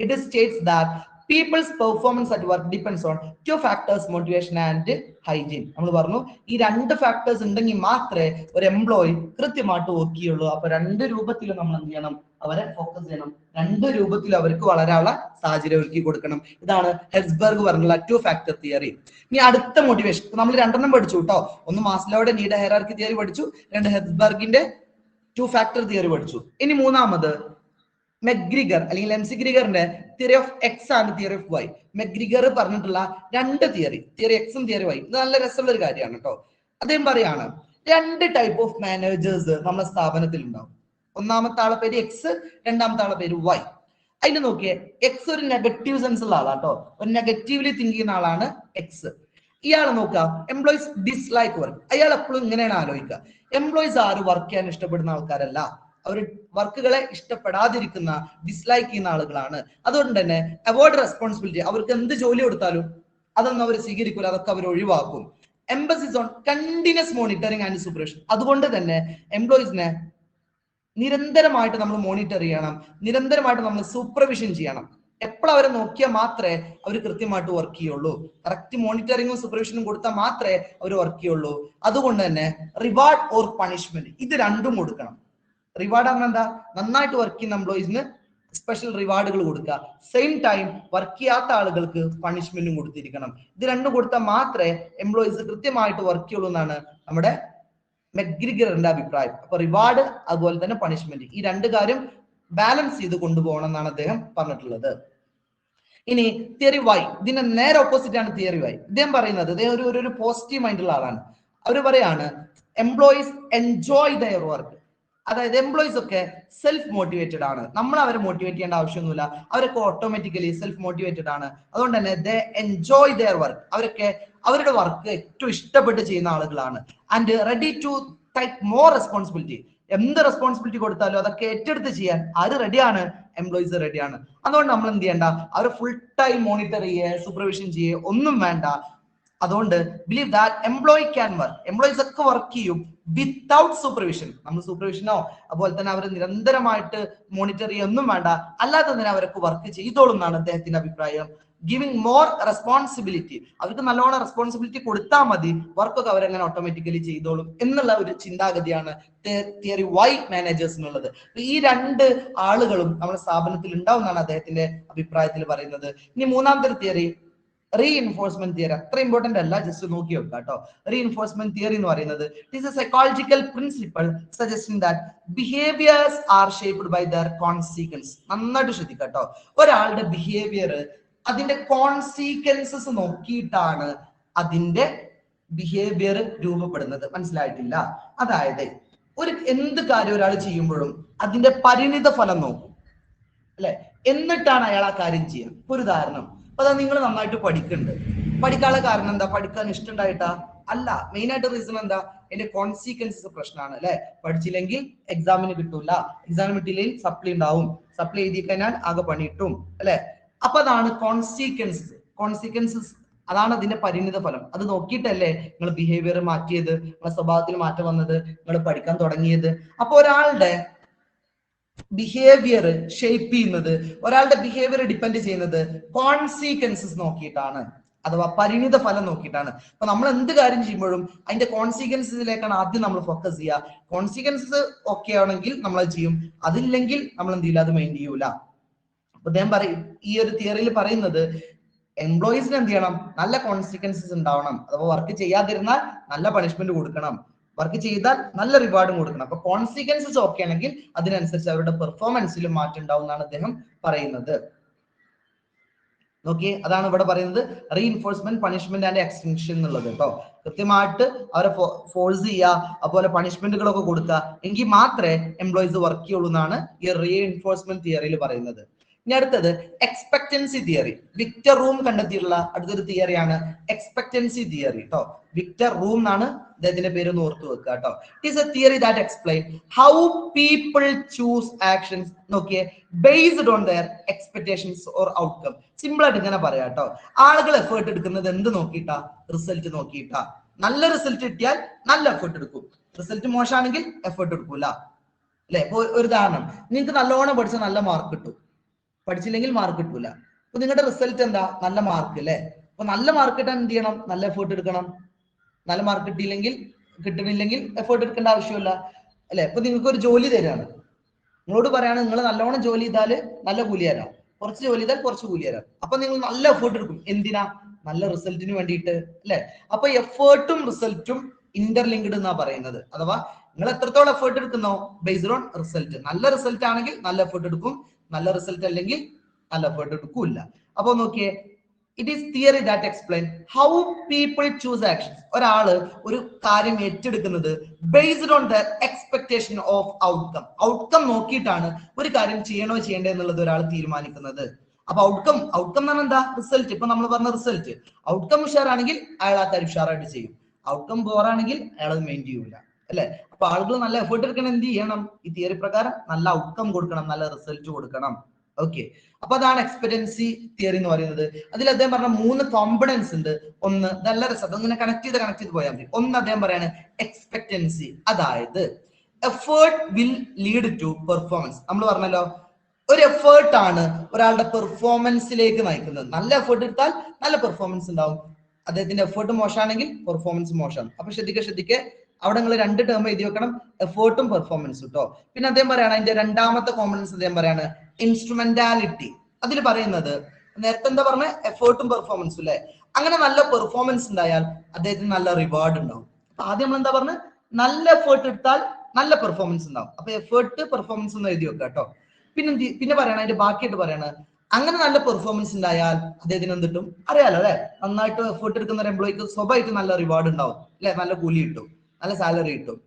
Speaker 1: It states that people's performance at work depends on 2 factors, motivation and hygiene. നമ്മൾ പറഞ്ഞു ഈ 2 ഫാക്ടേഴ്സ് ഉണ്ടെങ്കിൽ മാത്രമേ ഒരു എംപ്ലോയി കൃത്യമായിട്ട് വർക്ക് ചെയ്യുള്ളൂ. അപ്പൊ 2 രൂപത്തിൽ നമ്മൾ എന്ത് ചെയ്യണം, അവരെ ഫോക്കസ് ചെയ്യണം, 2 രൂപത്തിൽ അവർക്ക് വളരാനുള്ള സാഹചര്യം ഒരുക്കി കൊടുക്കണം. ഇതാണ് ഹെർസ്ബർഗ് പറഞ്ഞുള്ള 2 ഫാക്ടർ തിയറി. ഇനി അടുത്ത മോട്ടിവേഷൻ നമ്മൾ 2 പഠിച്ചു കേട്ടോ. ഒന്ന് മാസ്ലോയുടെ നീഡ് ഹൈറാർക്കി തിയറി പഠിച്ചു, 2 ഹെർസ്ബർഗിന്റെ 2 ഫാക്ടർ തിയറി പഠിച്ചു. ഇനി മൂന്നാമത് മെഗ്രിഗർ അല്ലെങ്കിൽ എംസിഗ്രിഗറിന്റെ theory of X and theory of Y. McGregor പറഞ്ഞിട്ടുള്ള 2 തിയറി എക്സും തിയറി വൈ. ഇത് നല്ല രസമുള്ള ഒരു കാര്യമാണ് കേട്ടോ. അദ്ദേഹം പറയാണ് 2 ടൈപ്പ് ഓഫ് മാനേജേഴ്സ് നമ്മുടെ സ്ഥാപനത്തിൽ ഉണ്ടാവും. ഒന്നാമത്തെ ആളെ പേര് എക്സ്, രണ്ടാമത്തെ ആളെ പേര് വൈ. അതിന് നോക്കിയേ, എക്സ് ഒരു നെഗറ്റീവ് സെൻസ് ഉള്ള ആളാട്ടോ, ഒരു നെഗറ്റീവ്ലി തിങ്ക് ചെയ്യുന്ന ആളാണ് എക്സ്. ഇയാൾ നോക്കാം, എംപ്ലോയീസ് ഡിസ്ലൈക്ക് വർക്ക്. അയാൾ എപ്പോഴും ഇങ്ങനെയാണ് ആലോചിക്കുക, എംപ്ലോയീസ് ആരും വർക്ക് ചെയ്യാൻ ഇഷ്ടപ്പെടുന്ന ആൾക്കാരല്ല, അവർ വർക്കുകളെ ഇഷ്ടപ്പെടാതിരിക്കുന്ന, ഡിസ്ലൈക്ക് ചെയ്യുന്ന ആളുകളാണ്. അതുകൊണ്ട് തന്നെ അവോയ്ഡ് റെസ്പോൺസിബിലിറ്റി, അവർക്ക് എന്ത് ജോലി കൊടുത്താലും അതൊന്നും അവർ സ്വീകരിക്കൂല, അതൊക്കെ അവർ ഒഴിവാക്കും. Emphasis on continuous monitoring and supervision. അതുകൊണ്ട് തന്നെ എംപ്ലോയീസിനെ നിരന്തരമായിട്ട് നമ്മൾ മോണിറ്റർ ചെയ്യണം, നിരന്തരമായിട്ട് നമ്മൾ സൂപ്പർവിഷൻ ചെയ്യണം. എപ്പോഴും അവരെ നോക്കിയാൽ മാത്രമേ അവർ കൃത്യമായിട്ട് വർക്ക് ചെയ്യുള്ളൂ. കറക്റ്റ് മോണിറ്ററിങ്ങും സൂപ്പർവിഷനും കൊടുത്താൽ മാത്രമേ അവർ വർക്ക് ചെയ്യുള്ളൂ. അതുകൊണ്ട് തന്നെ റിവാർഡ് ഓർ പണിഷ്മെന്റ്, ഇത് 2ഉം കൊടുക്കണം. റിവാർഡ് പറഞ്ഞാൽ എന്താ, നന്നായിട്ട് വർക്ക് ചെയ്യുന്ന എംപ്ലോയീസിന് സ്പെഷ്യൽ റിവാർഡുകൾ കൊടുക്കുക, സെയിം ടൈം വർക്ക് ചെയ്യാത്ത ആളുകൾക്ക് പണിഷ്മെന്റും കൊടുത്തിരിക്കണം. ഇത് 2 കൊടുത്താൽ മാത്രമേ എംപ്ലോയീസ് കൃത്യമായിട്ട് വർക്ക് ചെയ്യുള്ളൂ എന്നാണ് നമ്മുടെ മെഗ്രിഗറിന്റെ അഭിപ്രായം. അപ്പൊ റിവാർഡ് അതുപോലെ തന്നെ പണിഷ്മെന്റ്, ഈ 2 കാര്യം ബാലൻസ് ചെയ്ത് കൊണ്ടുപോകണം എന്നാണ് അദ്ദേഹം പറഞ്ഞിട്ടുള്ളത്. ഇനി തിയറി വൈ, ഇതിന്റെ നേരെ ഓപ്പോസിറ്റ് ആണ് തിയറി വൈ. ഇദ്ദേഹം പറയുന്നത്, ഇദ്ദേഹം ഒരു പോസിറ്റീവ് മൈൻഡുള്ള ആളാണ്. അവർ പറയാണ് എംപ്ലോയീസ് എൻജോയ് ദയർ വർക്ക്. അതായത് എംപ്ലോയീസ് ഒക്കെ സെൽഫ് മോട്ടിവേറ്റഡ് ആണ്, നമ്മൾ അവരെ മോട്ടിവേറ്റ് ചെയ്യേണ്ട ആവശ്യമൊന്നുമില്ല, അവരൊക്കെ ഓട്ടോമാറ്റിക്കലി സെൽഫ് മോട്ടിവേറ്റഡ് ആണ്. അതുകൊണ്ട് തന്നെ ദേ എൻജോയ് ദെയർ വർക്ക്, അവരൊക്കെ അവരുടെ വർക്ക് ഏറ്റവും ഇഷ്ടപ്പെട്ട് ചെയ്യുന്ന ആളുകളാണ്. And ready to take more responsibility, എന്ത് റെസ്പോൺസിബിലിറ്റി കൊടുത്താലും അതൊക്കെ ഏറ്റെടുത്ത് ചെയ്യാൻ ആര് റെഡിയാണ്, എംപ്ലോയീസ് റെഡിയാണ്. അതുകൊണ്ട് നമ്മൾ എന്ത് ചെയ്യണ്ട, അവർ ഫുൾ ടൈം മോണിറ്റർ ചെയ്യുക, സൂപ്പർവിഷൻ ചെയ്യുക ഒന്നും വേണ്ട. അതുകൊണ്ട് believe that employee can work, employees ഒക്കെ വർക്ക് ചെയ്യും വിത്തൗട്ട് സൂപ്പർവിഷൻ. നമ്മൾ സൂപ്പർവിഷനോ അതുപോലെ തന്നെ അവർ നിരന്തരമായിട്ട് മോണിറ്റർ ചെയ്യൊന്നും വേണ്ട, അല്ലാതെ തന്നെ അവരൊക്കെ വർക്ക് ചെയ്തോളും എന്നാണ് അദ്ദേഹത്തിന്റെ അഭിപ്രായം. ഗിവിംഗ് മോർ റെസ്പോൺസിബിലിറ്റി, അവർക്ക് നല്ലോണം റെസ്പോൺസിബിലിറ്റി കൊടുത്താൽ മതി, വർക്കൊക്കെ അവരെങ്ങനെ ഓട്ടോമാറ്റിക്കലി ചെയ്തോളും എന്നുള്ള ഒരു ചിന്താഗതിയാണ് തിയറി വൈ മാനേജേഴ്സിനുള്ളത്. ഈ 2 ആളുകളും നമ്മുടെ സ്ഥാപനത്തിൽ ഉണ്ടാവും എന്നാണ് അദ്ദേഹത്തിന്റെ അഭിപ്രായത്തിൽ പറയുന്നത്. ഇനി മൂന്നാമത്തെ തിയറി റീഇൻഫോഴ്സ്മെന്റ് തിയറി അത്ര ഇമ്പോർട്ടന്റ് അല്ല, ജസ്റ്റ് നോക്കി വെക്കുക കേട്ടോ. റീഇൻഫോഴ്സ്മെന്റ് തിയറി എന്ന് പറയുന്നത് it is a psychological principle suggesting that behaviours are shaped by their consequence. നന്നായിട്ട് ശ്രദ്ധിക്കുക കേട്ടോ. ഒരാളുടെ ബിഹേവിയർ അതിന്റെ കോൺസിക്വൻസസ് നോക്കിയിട്ടാണ് അതിന്റെ ബിഹേവിയർ രൂപപ്പെടുന്നത്. മനസ്സിലായിട്ടില്ല? അതായത് എന്ത് കാര്യം ഒരാൾ ചെയ്യുമ്പോഴും അതിന്റെ പരിണിത ഫലം നോക്കും അല്ലെ, എന്നിട്ടാണ് അയാൾ ആ കാര്യം ചെയ്യുക. ഇപ്പൊ ഒരു ഉദാഹരണം, അതാ നിങ്ങൾ നന്നായിട്ട് പഠിക്കുന്നുണ്ട്, പഠിക്കാനുള്ള കാരണം എന്താ? പഠിക്കാൻ ഇഷ്ടമുണ്ടായിട്ടാ? അല്ല. മെയിൻ ആയിട്ട് റീസൺ എന്താ? എന്റെ കോൺസിക്വൻസസ് പ്രശ്നമാണ് അല്ലെ. പഠിച്ചില്ലെങ്കിൽ എക്സാമിന് കിട്ടൂല, എക്സാമിന് കിട്ടിയില്ലെങ്കിൽ സപ്ലി ഉണ്ടാവും, സപ്ലി എഴുതി കഴിഞ്ഞാൽ ആകെ പണിയിട്ടും അല്ലെ. അപ്പൊ അതാണ് കോൺസിക്വൻസസ്, അതാണ് അതിന്റെ പരിണിത ഫലം. അത് നോക്കിയിട്ടല്ലേ നിങ്ങൾ ബിഹേവിയർ മാറ്റിയത്, നിങ്ങളുടെ സ്വഭാവത്തിൽ മാറ്റം വന്നത്, നിങ്ങൾ പഠിക്കാൻ തുടങ്ങിയത്. അപ്പൊ ഒരാളുടെ ബിഹേവിയർ ഷേപ്പ് ചെയ്യുന്നത്, ഒരാളുടെ ബിഹേവിയർ ഡിപ്പെൻഡ് ചെയ്യുന്നത് കോൺസിക്വൻസസ് നോക്കിയിട്ടാണ്, അഥവാ പരിണിത ഫലം നോക്കിയിട്ടാണ്. അപ്പൊ നമ്മൾ എന്ത് കാര്യം ചെയ്യുമ്പോഴും അതിന്റെ കോൺസിക്വൻസിലേക്കാണ് ആദ്യം നമ്മൾ ഫോക്കസ് ചെയ്യുക. കോൺസിക്വൻസസ് ഓക്കെ ആണെങ്കിൽ നമ്മൾ അത് ചെയ്യും, അതില്ലെങ്കിൽ നമ്മൾ എന്ത് ചെയ്യില്ല, അത് മൈൻഡ് ചെയ്യൂല. അപ്പൊ അദ്ദേഹം പറയും, ഈ ഒരു തിയറിയിൽ പറയുന്നത് എംപ്ലോയീസിന് എന്ത് ചെയ്യണം? നല്ല കോൺസിക്വൻസസ് ഉണ്ടാവണം. അഥവാ വർക്ക് ചെയ്യാതിരുന്നാൽ നല്ല പണിഷ്മെന്റ് കൊടുക്കണം, വർക്ക് ചെയ്താൽ നല്ല റിവാർഡും കൊടുക്കണം. അപ്പൊ കോൺസിക്വൻസസ് ഓക്കെ ആണെങ്കിൽ അതിനനുസരിച്ച് അവരുടെ പെർഫോമൻസിലും മാറ്റം ഉണ്ടാവും എന്നാണ് അദ്ദേഹം പറയുന്നത്. നോക്കിയേ, അതാണ് ഇവിടെ പറയുന്നത് റീഇൻഫോഴ്സ്മെന്റ്, പണിഷ്മെന്റ് ആൻഡ് എക്സ്റ്റൻഷൻ എന്നുള്ളത് കേട്ടോ. കൃത്യമായിട്ട് അവരെ ഫോഴ്സ് ചെയ്യുക, അതുപോലെ പണിഷ്മെന്റുകളൊക്കെ കൊടുക്കുക, എങ്കിൽ മാത്രമേ എംപ്ലോയീസ് വർക്ക് ചെയ്യുള്ളൂ എന്നാണ് ഈ റീഇൻഫോഴ്സ്മെന്റ് തിയറിയിൽ പറയുന്നത്. ഇനി അടുത്തത് എക്സ്പെക്ടൻസി തിയറി. വിക്ടർ റൂം കണ്ടെത്തിയിട്ടുള്ള അടുത്തൊരു തിയറിയാണ് എക്സ്പെക്ടൻസി തിയറി കേട്ടോ. വിക്ടർ റൂം എന്നാണ് അദ്ദേഹത്തിന്റെ പേര് ഒന്ന് ഓർത്തു വെക്കുക കേട്ടോ. It is a theory that explain how people choose actions, നോക്കിയേ, based on their expectations or outcome. Simple ആയിട്ട് ഇങ്ങനെ പറയാം കേട്ടോ. ആളുകൾ എഫേർട്ട് എടുക്കുന്നത് എന്ത് നോക്കിയിട്ടാ? റിസൾട്ട് നോക്കിയിട്ടാ. നല്ല റിസൾട്ട് കിട്ടിയാൽ നല്ല എഫേർട്ട് എടുക്കും, റിസൾട്ട് മോശമാണെങ്കിൽ എഫേർട്ട് എടുക്കൂല അല്ലെ. ഇപ്പൊ ഒരു ഉദാഹരണം, നിങ്ങൾക്ക് നല്ലോണം പഠിച്ച നല്ല മാർക്ക് കിട്ടും, പഠിച്ചില്ലെങ്കിൽ മാർക്ക് കിട്ടൂല. അപ്പൊ നിങ്ങളുടെ റിസൾട്ട് എന്താ? നല്ല മാർക്ക് അല്ലെ. അപ്പൊ നല്ല മാർക്ക് കിട്ടാൻ എന്ത് ചെയ്യണം? നല്ല എഫേർട്ട് എടുക്കണം. നല്ല മാർക്ക് കിട്ടണില്ലെങ്കിൽ എഫേർട്ട് എടുക്കേണ്ട ആവശ്യമില്ല അല്ലെ. ഇപ്പൊ നിങ്ങൾക്ക് ഒരു ജോലി തരാണ്, നിങ്ങളോട് പറയാണ് നിങ്ങൾ നല്ലോണം ജോലി ചെയ്താല് നല്ല കൂലി തരാം, കുറച്ച് ജോലി ചെയ്താൽ കുറച്ച് കൂലി തരാം. അപ്പൊ നിങ്ങൾ നല്ല എഫേർട്ട് എടുക്കും. എന്തിനാ? നല്ല റിസൾട്ടിന് വേണ്ടിയിട്ട് അല്ലെ. അപ്പൊ എഫേർട്ടും റിസൾട്ടും ഇന്റർലിങ്ക്ഡ് എന്നാ പറയുന്നത്. അഥവാ നിങ്ങൾ എത്രത്തോളം എഫേർട്ട് എടുക്കുന്നോ ബേസ്ഡ് ഓൺ റിസൾട്ട്. നല്ല റിസൾട്ട് ആണെങ്കിൽ നല്ല എഫേർട്ട് എടുക്കും, നല്ല റിസൾട്ട് അല്ലെങ്കിൽ നല്ല എഫേർട്ട് എടുക്കൂല. അപ്പൊ നോക്കിയേ, it is theory that explain how people choose actions. ഒരാള് ഒരു കാര്യം ഏറ്റെടുക്കുന്നത് based on the expectation of outcome. Outcome നോക്കിയിട്ടാണ് ഒരു കാര്യം ചെയ്യണോ ചെയ്യണ്ടേ എന്നുള്ളത് ഒരാൾ തീരുമാനിക്കുന്നത്. അപ്പൊ ഔട്ട്കം എന്ന് പറഞ്ഞാൽ എന്താ? റിസൾട്ട്. ഇപ്പൊ നമ്മൾ പറഞ്ഞ റിസൾട്ട്, ഔട്ട്കം ഉഷാറാണെങ്കിൽ അയാൾ ആ കാര്യം ഉഷാറായിട്ട് ചെയ്യും, ഔട്ട്കം ബോറാണെങ്കിൽ അയാൾ അത് മെയിൻ ചെയ്യൂല അല്ലെ. അപ്പൊ ആളുകൾ നല്ല എഫേർട്ട് എടുക്കണം, എന്ത് ചെയ്യണം? ഈ തിയറി പ്രകാരം നല്ല ഔട്ട്കം കൊടുക്കണം, നല്ല റിസൾട്ട് കൊടുക്കണം. ഓക്കെ, അപ്പൊ അതാണ് എക്സ്പെക്ടൻസി തിയറി എന്ന് പറയുന്നത്. അതിൽ അദ്ദേഹം പറഞ്ഞ 3 കോമ്പണൻസ് ഉണ്ട്. ഒന്ന് നല്ല രസം, ഇങ്ങനെ കണക്ട് ചെയ്ത് പോയാൽ മതി. ഒന്ന് അദ്ദേഹം പറയാണ് എക്സ്പെക്ടൻസി, അതായത് effort will lead to performance. നമ്മൾ പറഞ്ഞല്ലോ, ഒരു എഫേർട്ട് ആണ് ഒരാളുടെ പെർഫോമൻസിലേക്ക് നയിക്കുന്നത്. നല്ല എഫേർട്ട് എടുത്താൽ നല്ല പെർഫോമൻസ് ഉണ്ടാവും, അദ്ദേഹത്തിന്റെ എഫേർട്ട് മോശമാണെങ്കിൽ പെർഫോമൻസ് മോശം. അപ്പൊ ശ്രദ്ധിക്കെ, അവിടെ നിങ്ങൾ 2 ടേം എഴുതി വെക്കണം, എഫേർട്ടും പെർഫോമൻസും കേട്ടോ. പിന്നെ അദ്ദേഹം പറയാണ് അതിന്റെ രണ്ടാമത്തെ കോമ്പണൻസ് അദ്ദേഹം പറയാണ് ഇൻസ്ട്രുമെന്റാലിറ്റി. അതിൽ പറയുന്നത് നേരത്തെ എന്താ പറഞ്ഞ എഫേർട്ടും പെർഫോമൻസും അല്ലെ. അങ്ങനെ നല്ല പെർഫോമൻസ് ഉണ്ടായാൽ അദ്ദേഹത്തിന് നല്ല റിവാർഡ് ഉണ്ടാവും. അപ്പൊ ആദ്യം നമ്മൾ എന്താ പറഞ്ഞ, നല്ല എഫേർട്ട് എടുത്താൽ നല്ല പെർഫോമൻസ് ഉണ്ടാവും. അപ്പൊ എഫേർട്ട് പെർഫോമൻസ് എന്ന് എഴുതി വെക്കുക കേട്ടോ. പിന്നെ പറയണ അതിന്റെ ബാക്കിയായിട്ട് പറയണ, അങ്ങനെ നല്ല പെർഫോമൻസ് ഉണ്ടായാൽ അദ്ദേഹത്തിന് എന്ത് കിട്ടും അറിയാലോ അല്ലെ. നന്നായിട്ട് എഫേർട്ട് എടുക്കുന്ന ഒരു എംപ്ലോയിക്ക് സ്വഭാവമായിട്ട് നല്ല റിവാർഡ് ഉണ്ടാവും അല്ലെ, നല്ല കൂലി കിട്ടും, നല്ല സാലറി കിട്ടും.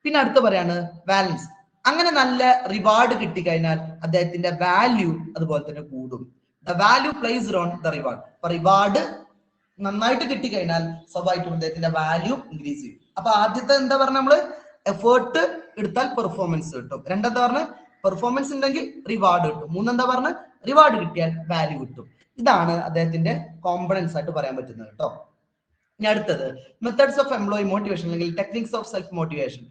Speaker 1: പിന്നെ അടുത്ത് പറയാണ് വാല്യൂസ്. അങ്ങനെ നല്ല റിവാർഡ് കിട്ടിക്കഴിഞ്ഞാൽ അദ്ദേഹത്തിന്റെ വാല്യൂ അതുപോലെ തന്നെ കൂടും. The value placed on the reward. അപ്പൊ റിവാർഡ് നന്നായിട്ട് കിട്ടിക്കഴിഞ്ഞാൽ സ്വാഭാവികമായിട്ടും അദ്ദേഹത്തിന്റെ വാല്യൂ ഇൻക്രീസ് ചെയ്യും. അപ്പൊ ആദ്യത്തെ എന്താ പറഞ്ഞ, നമ്മള് എഫേർട്ട് എടുത്താൽ പെർഫോമൻസ് കിട്ടും. രണ്ടെന്താ പറഞ്ഞ, പെർഫോമൻസ് ഉണ്ടെങ്കിൽ റിവാർഡ് കിട്ടും. മൂന്നെന്താ പറഞ്ഞ, റിവാർഡ് കിട്ടിയാൽ വാല്യൂ കിട്ടും. ഇതാണ് അദ്ദേഹത്തിന്റെ കോമ്പണൻസ് ആയിട്ട് പറയാൻ പറ്റുന്നത് കേട്ടോ. ഇനി അടുത്തത് മെത്തേഡ്സ് ഓഫ് എംപ്ലോയി മോട്ടിവേഷൻ അല്ലെങ്കിൽ ടെക്നിക്സ് ഓഫ് സെൽഫ് മോട്ടിവേഷൻ.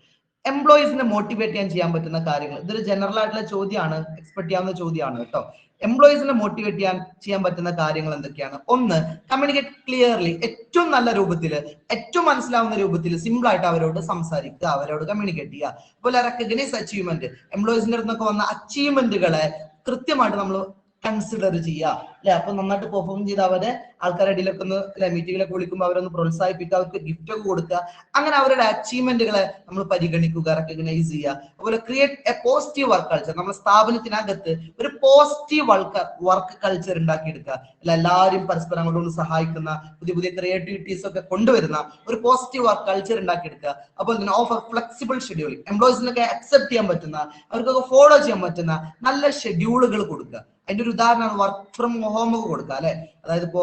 Speaker 1: എംപ്ലോയീസിനെ മോട്ടിവേറ്റ് ചെയ്യാൻ പറ്റുന്ന കാര്യങ്ങൾ. ഇതൊരു ജനറൽ ആയിട്ടുള്ള ചോദ്യമാണ്, എക്സ്പെക്ട് ചെയ്യാവുന്ന ചോദ്യമാണ് കേട്ടോ. എംപ്ലോയീസിനെ മോട്ടിവേറ്റ് ചെയ്യാൻ പറ്റുന്ന കാര്യങ്ങൾ എന്തൊക്കെയാണ്? ഒന്ന്, കമ്മ്യൂണിക്കേറ്റ് ക്ലിയർലി. ഏറ്റവും നല്ല രൂപത്തിൽ, ഏറ്റവും മനസ്സിലാവുന്ന രൂപത്തിൽ സിമ്പിൾ ആയിട്ട് അവരോട് സംസാരിക്കുക, അവരോട് കമ്മ്യൂണിക്കേറ്റ് ചെയ്യുക. അതുപോലെ റെക്കഗ്നൈസ് അച്ചീവ്മെന്റ്. എംപ്ലോയീസിന്റെ അടുത്ത് നിന്നൊക്കെ വന്ന അച്ചീവ്മെന്റുകളെ കൃത്യമായിട്ട് നമ്മൾ കൺസിഡർ ചെയ്യുക അല്ലെ. അപ്പൊ നന്നായിട്ട് പെർഫോം ചെയ്ത് അവരെ ആൾക്കാരുടെ ഇടയിലൊക്കെ ഒന്ന് മീറ്റിങ്ങിലൊക്കെ വിളിക്കുമ്പോൾ അവരൊന്ന് പ്രോത്സാഹിപ്പിക്കുക, അവർക്ക് ഗിഫ്റ്റ് ഒക്കെ കൊടുക്കുക. അങ്ങനെ അവരുടെ അച്ചീവ്മെന്റുകളെ നമ്മൾ പരിഗണിക്കുക, റെക്കഗ്നൈസ് ചെയ്യുക. അതുപോലെ create A positive work culture. നമ്മുടെ സ്ഥാപനത്തിനകത്ത് ഒരു പോസിറ്റീവ് വർക്ക് കൾച്ചർ ഉണ്ടാക്കിയെടുക്കുക. അല്ല, എല്ലാവരും പരസ്പരം അങ്ങോട്ടൊന്ന് സഹായിക്കുന്ന, പുതിയ പുതിയ ക്രിയേറ്റിവിറ്റീസ് ഒക്കെ കൊണ്ടുവരുന്ന ഒരു പോസിറ്റീവ് വർക്ക് കൾച്ചർ ഉണ്ടാക്കിയെടുക്കുക. അപ്പോൾ തന്നെ ഓഫർ ഫ്ലെക്സിബിൾ ഷെഡ്യൂളിംഗ്. എംപ്ലോയീസിനൊക്കെ അക്സെപ്റ്റ് ചെയ്യാൻ പറ്റുന്ന, അവർക്കൊക്കെ ഫോളോ ചെയ്യാൻ പറ്റുന്ന നല്ല ഷെഡ്യൂളുകൾ കൊടുക്കുക. അതിന്റെ ഒരു ഉദാഹരണമാണ് വർക്ക് ഫ്രം ഹോം ഒക്കെ കൊടുക്കുക അല്ലെ. അതായത് ഇപ്പോ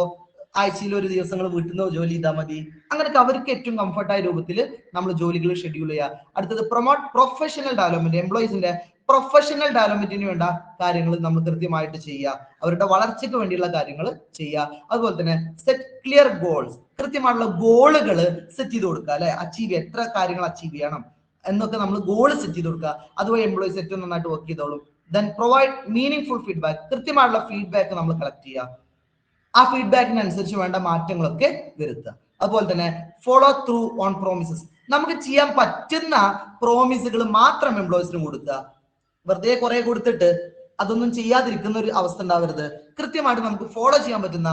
Speaker 1: ആഴ്ചയിൽ ഒരു ദിവസങ്ങൾ വീട്ടിൽ നിന്ന് ജോലി ചെയ്താൽ മതി. അങ്ങനെയൊക്കെ അവർക്ക് ഏറ്റവും കംഫർട്ടായ രൂപത്തിൽ നമ്മൾ ജോലികൾ ഷെഡ്യൂൾ ചെയ്യുക. അടുത്തത് പ്രൊമോട്ട് പ്രൊഫഷണൽ ഡെവലപ്മെന്റ്. എംപ്ലോയീസിന്റെ പ്രൊഫഷണൽ ഡെവലപ്മെന്റിന് വേണ്ട കാര്യങ്ങൾ നമ്മൾ കൃത്യമായിട്ട് ചെയ്യുക, അവരുടെ വളർച്ചയ്ക്ക് വേണ്ടിയുള്ള കാര്യങ്ങൾ ചെയ്യുക. അതുപോലെ തന്നെ സെറ്റ് ക്ലിയർ ഗോൾസ്. കൃത്യമായിട്ടുള്ള ഗോളുകൾ സെറ്റ് ചെയ്ത് കൊടുക്കുക അല്ലെ. അച്ചീവ് എത്ര കാര്യങ്ങൾ അച്ചീവ് ചെയ്യണം എന്നൊക്കെ നമ്മൾ ഗോൾ സെറ്റ് ചെയ്ത് കൊടുക്കുക. അതുവഴി എംപ്ലോയീസ് ഏറ്റവും നന്നായിട്ട് വർക്ക് ചെയ്തോളും. Then provide meaning feedback. കൃത്യമായിട്ടുള്ള ഫീഡ്ബാക്ക് നമ്മൾ കളക്ട് ചെയ്യുക. ആ ഫീഡ്ബാക്കിനനുസരിച്ച് വേണ്ട മാറ്റങ്ങളൊക്കെ വരുത്തുക. അതുപോലെ തന്നെ ഫോളോ ത്രൂ ഓൺ പ്രോമിസസ്. നമുക്ക് ചെയ്യാൻ പറ്റുന്ന പ്രോമിസുകൾ മാത്രം എംപ്ലോയീസിന് കൊടുക്കുക. വെറുതെ കുറെ കൊടുത്തിട്ട് അതൊന്നും ചെയ്യാതിരിക്കുന്ന ഒരു അവസ്ഥ ഉണ്ടാവരുത്. കൃത്യമായിട്ട് നമുക്ക് ഫോളോ ചെയ്യാൻ പറ്റുന്ന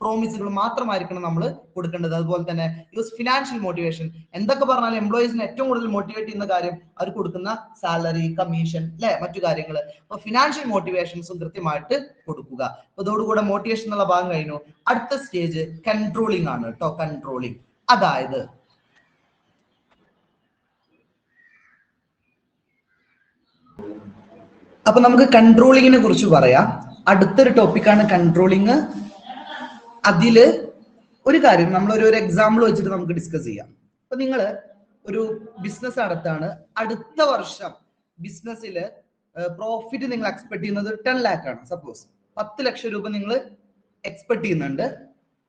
Speaker 1: പ്രോമിസുകൾ മാത്രമായിരിക്കണം നമ്മൾ കൊടുക്കേണ്ടത്. അതുപോലെ തന്നെ യൂസ് ഫിനാൻഷ്യൽ മോട്ടിവേഷൻ. എന്തൊക്കെ പറഞ്ഞാലും എംപ്ലോയീസിന് ഏറ്റവും കൂടുതൽ മോട്ടിവേറ്റ് ചെയ്യുന്ന കാര്യം അവർ കൊടുക്കുന്ന സാലറി, കമ്മീഷൻ അല്ലെ, മറ്റു കാര്യങ്ങൾ. അപ്പൊ ഫിനാൻഷ്യൽ മോട്ടിവേഷൻസും കൃത്യമായിട്ട് കൊടുക്കുക. അപ്പൊ ഇതോടുകൂടെ മോട്ടിവേഷൻ എന്നുള്ള ഭാഗം കഴിഞ്ഞു. അടുത്ത സ്റ്റേജ് കൺട്രോളിംഗ് ആണ് കേട്ടോ. കൺട്രോളിംഗ് അതായത് അപ്പൊ നമുക്ക് കൺട്രോളിങ്ങിനെ കുറിച്ച് പറയാം. അടുത്തൊരു ടോപ്പിക്കാണ് കൺട്രോളിങ്. അതില് ഒരു കാര്യം നമ്മൾ ഒരു എക്സാമ്പിൾ വെച്ചിട്ട് നമുക്ക് ഡിസ്കസ് ചെയ്യാം. അപ്പൊ നിങ്ങൾ ഒരു ബിസിനസ് നടത്താണ്. അടുത്ത വർഷം ബിസിനസ്സില് പ്രോഫിറ്റ് നിങ്ങൾ എക്സ്പെക്ട് ചെയ്യുന്നത് 10 lakh ആണ്. സപ്പോസ് 10 ലക്ഷം രൂപ നിങ്ങൾ എക്സ്പെക്ട് ചെയ്യുന്നുണ്ട്.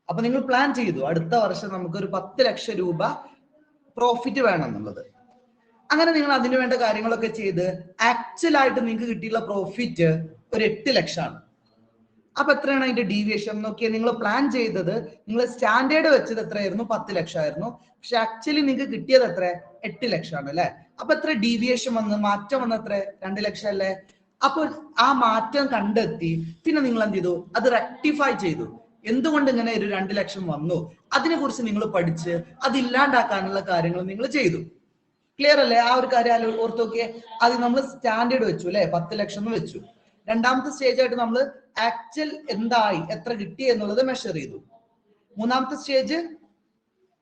Speaker 1: അപ്പൊ നിങ്ങൾ പ്ലാൻ ചെയ്തു അടുത്ത വർഷം നമുക്കൊരു 10 ലക്ഷം രൂപ പ്രോഫിറ്റ് വേണം എന്നുള്ളത്. അങ്ങനെ നിങ്ങൾ അതിനു വേണ്ട കാര്യങ്ങളൊക്കെ ചെയ്ത് ആക്ച്വൽ ആയിട്ട് നിങ്ങൾക്ക് കിട്ടിയുള്ള പ്രോഫിറ്റ് ഒരു 8 ലക്ഷമാണ്. അപ്പൊ എത്രയാണ് അതിന്റെ ഡീവിയേഷൻ നോക്കിയാൽ, നിങ്ങൾ പ്ലാൻ ചെയ്തത്, നിങ്ങൾ സ്റ്റാൻഡേർഡ് വെച്ചത് എത്രയായിരുന്നു? 10 ലക്ഷമായിരുന്നു. പക്ഷെ ആക്ച്വലി നിങ്ങൾക്ക് കിട്ടിയത് എത്ര? 8 ലക്ഷമാണ് അല്ലെ. അപ്പൊ എത്ര ഡീവിയേഷൻ വന്ന്, മാറ്റം വന്ന് എത്ര? 2 ലക്ഷം അല്ലേ. അപ്പൊ ആ മാറ്റം കണ്ടെത്തി പിന്നെ നിങ്ങൾ എന്ത് ചെയ്തു? അത് റെക്ടിഫൈ ചെയ്തു. എന്തുകൊണ്ട് ഇങ്ങനെ ഒരു 2 ലക്ഷം വന്നു, അതിനെ കുറിച്ച് നിങ്ങൾ പഠിച്ച് അത് ഇല്ലാണ്ടാക്കാനുള്ള കാര്യങ്ങൾ നിങ്ങൾ ചെയ്തു. ക്ലിയർ അല്ലേ? ആ ഒരു കാര്യം ഓർത്ത് നോക്കിയേ. അത് നമ്മൾ സ്റ്റാൻഡേർഡ് വെച്ചു അല്ലെ, 10 ലക്ഷം എന്ന് വെച്ചു. രണ്ടാമത്തെ സ്റ്റേജ് ആയിട്ട് നമ്മൾ ആക്ച്വൽ എന്തായി, എത്ര കിട്ടി എന്നുള്ളത് മെഷർ ചെയ്തു. മൂന്നാമത്തെ സ്റ്റേജ്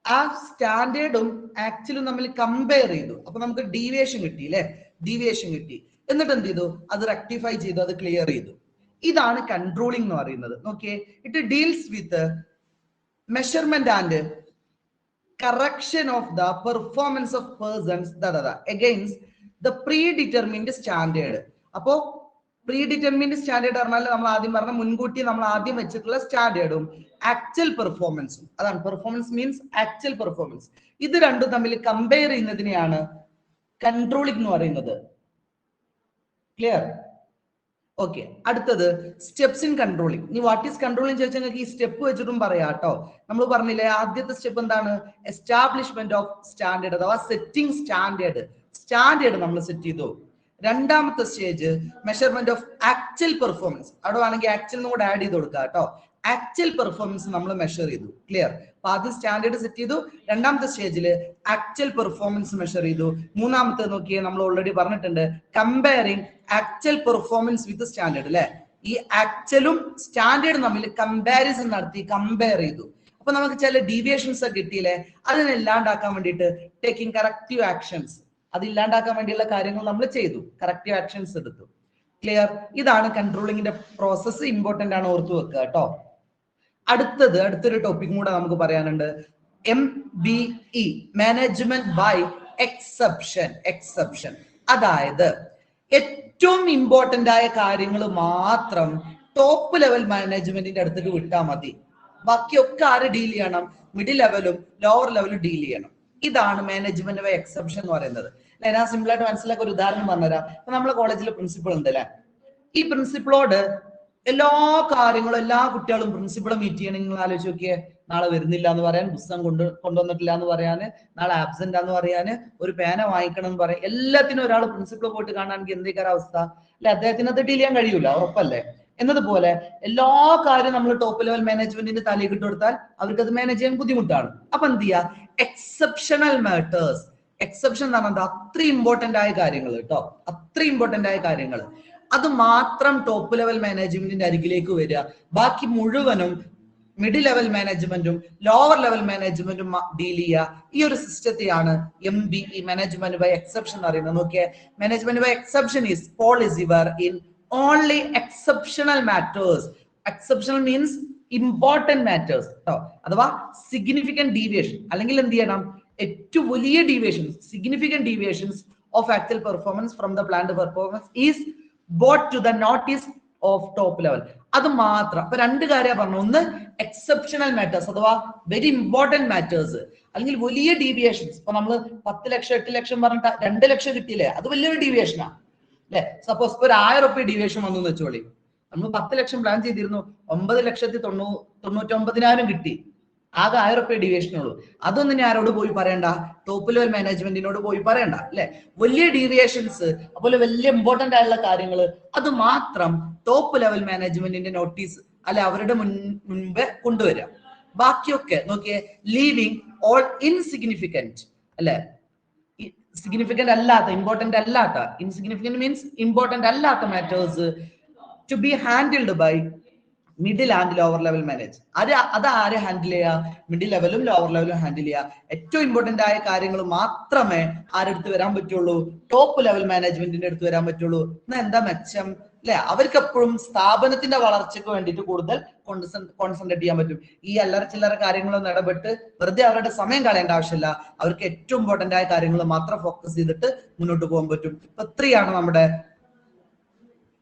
Speaker 1: ആ സ്റ്റാൻഡേർഡും ആക്ച്വലും തമ്മിൽ കമ്പയർ ചെയ്തു. അപ്പൊ നമുക്ക് ഡീവിയേഷൻ കിട്ടി അല്ലെ, ഡീവിയേഷൻ കിട്ടി. എന്നിട്ട് എന്ത് ചെയ്തു? അത് റെക്ടിഫൈ ചെയ്തു, അത് ക്ലിയർ ചെയ്തു. ഇതാണ് കൺട്രോളിംഗ് എന്ന് പറയുന്നത്. നോക്കിയേ, it deals with measurement and correction of the performance of persons against the predetermined standard. അപ്പോ പ്രീഡിറ്റർമിൻഡ് സ്റ്റാൻഡേർഡ് പറഞ്ഞാൽ നമ്മൾ ആദ്യം പറഞ്ഞ മുൻകൂട്ടി നമ്മൾ ആദ്യം വെച്ചിട്ടുള്ള സ്റ്റാൻഡേർഡും ആക്ച്വൽ പെർഫോമൻസും. അതാണ് പെർഫോമൻസ് മീൻസ് ആക്ച്വൽ പെർഫോമൻസ്. ഇത് രണ്ടും തമ്മിൽ കമ്പയർ ചെയ്യുന്നതിനെയാണ് കൺട്രോളിംഗ് എന്ന് പറയുന്നത്. ക്ലിയർ? ഓക്കെ. അടുത്തത് സ്റ്റെപ്സ് ഇൻ കൺട്രോളിംഗ്. ഇനി വാട്ട് ഈസ് കൺട്രോളിംഗ് ചോദിച്ചാൽ നിങ്ങൾക്ക് ഈ സ്റ്റെപ്പ് വെച്ചിട്ടും പറയാം കേട്ടോ. നമ്മൾ പറഞ്ഞില്ലേ, ആദ്യത്തെ സ്റ്റെപ്പ് എന്താണ്? എസ്റ്റാബ്ലിഷ്മെന്റ് ഓഫ് സ്റ്റാൻഡേർഡ് അഥവാ സെറ്റിംഗ് സ്റ്റാൻഡേർഡ്. സ്റ്റാൻഡേർഡ് നമ്മൾ സെറ്റ് ചെയ്തു. രണ്ടാമത്തെ stage measurement of actual performance. അവിടെ വേണമെങ്കിൽ ആക്ച്വൽ കൂടെ ആഡ് ചെയ്ത് കൊടുക്കുക കേട്ടോ. ആക്ച്വൽ പെർഫോമൻസ് നമ്മൾ മെഷർ ചെയ്തു. ക്ലിയർ? അപ്പൊ ആദ്യം സ്റ്റാൻഡേർഡ് സെറ്റ് ചെയ്തു, രണ്ടാമത്തെ സ്റ്റേജിൽ ആക്ച്വൽ പെർഫോമൻസ് മെഷർ ചെയ്തു. മൂന്നാമത്തെ നോക്കിയേ, നമ്മൾ ഓൾറെഡി പറഞ്ഞിട്ടുണ്ട്, comparing actual performance with standard അല്ലെ. ഈ ആക്ച്വലും സ്റ്റാൻഡേർഡും തമ്മിൽ കമ്പാരിസൺ നടത്തി, കമ്പയർ ചെയ്തു. അപ്പൊ നമുക്ക് ചില ഡീവിയേഷൻസ് ഒക്കെ കിട്ടിയില്ലേ, അതിനെ ഇല്ലാണ്ടാക്കാൻ വേണ്ടിയിട്ട് ടേക്കിംഗ് കറക്റ്റീവ് ആക്ഷൻസ്, അത് ഇല്ലാണ്ടാക്കാൻ വേണ്ടിയുള്ള കാര്യങ്ങൾ നമ്മൾ ചെയ്തു, കറക്റ്റീവ് ആക്ഷൻസ് എടുത്തു. ക്ലിയർ? ഇതാണ് കൺട്രോളിങ്ങിന്റെ പ്രോസസ്സ്. ഇമ്പോർട്ടന്റ് ആണ്, ഓർത്തു വെക്കുക കേട്ടോ. അടുത്തൊരു ടോപ്പിക് കൂടെ നമുക്ക് പറയാനുണ്ട്. MBE, management by exception. Exception അതായത് ഏറ്റവും ഇമ്പോർട്ടന്റ് ആയ കാര്യങ്ങൾ മാത്രം ടോപ്പ് ലെവൽ മാനേജ്മെന്റിന്റെ അടുത്തേക്ക് വിട്ടാൽ മതി. ബാക്കിയൊക്കെ ആര് ഡീൽ ചെയ്യണം? മിഡിൽ ലെവലും ലോവർ ലെവലും ഡീൽ ചെയ്യണം. ഇതാണ് മാനേജ്മെന്റ് ബൈ എക്സെപ്ഷൻ എന്ന് പറയുന്നത്. ഞാൻ സിമ്പിൾ ആയിട്ട് മനസ്സിലാക്കി ഒരു ഉദാഹരണം പറഞ്ഞുതരാം. ഇപ്പൊ നമ്മളെ കോളേജിലെ പ്രിൻസിപ്പൾ ഉണ്ട് അല്ലെ. ഈ പ്രിൻസിപ്പളോട് എല്ലാ കാര്യങ്ങളും, എല്ലാ കുട്ടികളും പ്രിൻസിപ്പളെ മീറ്റ് ചെയ്യണം. നിങ്ങൾ ആലോചിച്ച് നോക്കിയേ, നാളെ വരുന്നില്ല എന്ന് പറയാൻ, പുസ്തകം കൊണ്ടുവന്നിട്ടില്ല എന്ന് പറയാന്, നാളെ ആബ്സെന്റ് ആന്ന് പറയാന്, ഒരു പേന വാങ്ങിക്കണം എന്ന് പറയാൻ, എല്ലാത്തിനും ഒരാൾ പ്രിൻസിപ്പളെ പോയിട്ട് കാണാനെങ്കിൽ എന്തൊക്കെ അവസ്ഥ അല്ലെ. അദ്ദേഹത്തിന് അത് ഡീൽ ചെയ്യാൻ കഴിയൂല, ഉറപ്പല്ലേ. എന്നതുപോലെ എല്ലാ കാര്യവും നമ്മൾ ടോപ്പ് ലെവൽ മാനേജ്മെന്റിന്റെ തലയിൽ ഇട്ട് കൊടുത്താൽ അവർക്ക് അത് മാനേജ് ചെയ്യാൻ ബുദ്ധിമുട്ടാണ്. അപ്പൊ എന്ത് ചെയ്യുക, എക്സെപ്ഷണൽ മാറ്റേഴ്സ്, എക്സെപ്ഷൻ എന്ന് പറഞ്ഞാൽ അത്ര ഇമ്പോർട്ടന്റ് ആയ കാര്യങ്ങൾ കേട്ടോ, അത്ര ഇമ്പോർട്ടന്റ് ആയ കാര്യങ്ങൾ അത് മാത്രം ടോപ്പ് ലെവൽ മാനേജ്മെന്റിന്റെ അരികിലേക്ക് വരിക. ബാക്കി മുഴുവനും മിഡിൽ ലെവൽ മാനേജ്മെന്റും ലോവർ ലെവൽ മാനേജ്മെന്റും ഡീൽ ചെയ്യുക. ഈ ഒരു സിസ്റ്റത്തെയാണ് MBE, മാനേജ്മെന്റ് ബൈ എക്സെപ്ഷൻ എന്ന് പറയുന്നത്. നോക്കിയേ, management by exception is policy where in only exceptional matters. Exceptional means important matters കേട്ടോ, അഥവാ സിഗ്നിഫിക്കന്റ് ഡീവിയേഷൻ, അല്ലെങ്കിൽ എന്ത് ചെയ്യണം, ഏറ്റവും വലിയ deviations, significant deviations of actual performance from the planned performance is brought to the notice of top level. അത് മാത്രം. അപ്പൊ രണ്ട് കാര്യം പറഞ്ഞു, ഒന്ന് എക്സെപ്ഷണൽ മാറ്റേഴ്സ് അഥവാ വെരി ഇമ്പോർട്ടന്റ് മാറ്റേഴ്സ്, അല്ലെങ്കിൽ വലിയ ഡീവിയേഷൻസ്. ഇപ്പൊ നമ്മൾ 10 ലക്ഷം 8 ലക്ഷം പറഞ്ഞിട്ട് 2 ലക്ഷം കിട്ടിയില്ലേ, അത് വലിയൊരു ഡീവിയേഷനാ അല്ലെ. സപ്പോസ് ഒരു 1000 റുപ്യ ഡീവിയേഷൻ വന്നു എന്ന് വെച്ചോളി, നമ്മൾ 10 ലക്ഷം പ്ലാൻ ചെയ്തിരുന്നു, 9,99,000 കിട്ടി, ആകെ 1000 റുപ്യ ഡീവിയേഷനേ ഉള്ളൂ. അതൊന്നും ഞാൻ ആരോട് പോയി പറയണ്ട, ടോപ്പ് ലെവൽ മാനേജ്മെന്റിനോട് പോയി പറയണ്ട അല്ലെ. വലിയ ഡീവിയേഷൻസ്, അതുപോലെ വലിയ ഇമ്പോർട്ടന്റ് ആയിട്ടുള്ള കാര്യങ്ങൾ, അത് മാത്രം ടോപ്പ് ലെവൽ മാനേജ്മെന്റിന്റെ നോട്ടീസ് അല്ലെ അവരുടെ മുൻപേ കൊണ്ടുവരിക. ബാക്കിയൊക്കെ നോക്കിയേ, ലീവിങ് ഓൾ ഇൻസിഗ്നിഫിക്കന്റ് അല്ലെ, സിഗ്നിഫിക്കന്റ് അല്ലാത്ത, ഇമ്പോർട്ടന്റ് അല്ലാത്ത, ഇൻസിഗ്നിഫിക്കന്റ് മീൻസ് ഇമ്പോർട്ടന്റ് അല്ലാത്ത matters to be handled by middle and lower level manage. അത് ആരെ ഹാൻഡിൽ ചെയ്യുക, മിഡിൽ ലെവലും ലോവർ ലെവലും ഹാൻഡിൽ ചെയ്യുക. ഏറ്റവും ഇമ്പോർട്ടന്റ് ആയ കാര്യങ്ങൾ മാത്രമേ ആരെടുത്ത് വരാൻ പറ്റുള്ളൂ, ടോപ്പ് ലെവൽ മാനേജ്മെന്റിന്റെ അടുത്ത് വരാൻ പറ്റുള്ളൂ. എന്നാ എന്താ മെച്ചം അല്ലെ, അവർക്ക് എപ്പോഴും സ്ഥാപനത്തിന്റെ വളർച്ചയ്ക്ക് വേണ്ടിയിട്ട് കൂടുതൽ കോൺസെൻട്രേറ്റ് ചെയ്യാൻ പറ്റും. ഈ അല്ലറ ചില്ലറ കാര്യങ്ങളൊന്നും ഇടപെട്ട് വെറുതെ അവരുടെ സമയം കളയേണ്ട ആവശ്യമില്ല. അവർക്ക് ഏറ്റവും ഇമ്പോർട്ടന്റ് ആയ കാര്യങ്ങൾ മാത്രം ഫോക്കസ് ചെയ്തിട്ട് മുന്നോട്ട് പോകാൻ പറ്റും. ഇപ്പൊ 3 നമ്മുടെ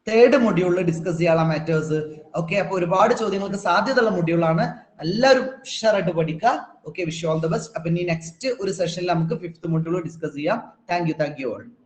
Speaker 1: തേർഡ് മൊഡ്യൂളിൽ ഡിസ്കസ് ചെയ്യാനുള്ള മാറ്റേഴ്സ്. ഓക്കെ, അപ്പൊ ഒരുപാട് ചോദ്യങ്ങൾക്ക് സാധ്യതയുള്ള മൊഡ്യൂളാണ്. എല്ലാവരും ഉഷാറായിട്ട് പഠിക്കുക. Okay, wish you all the best. അപ്പൊ ഇനി നെക്സ്റ്റ് ഒരു സെഷനിൽ നമുക്ക് 5th മൊഡ്യൂൾ ഡിസ്കസ് ചെയ്യാം. Thank you all.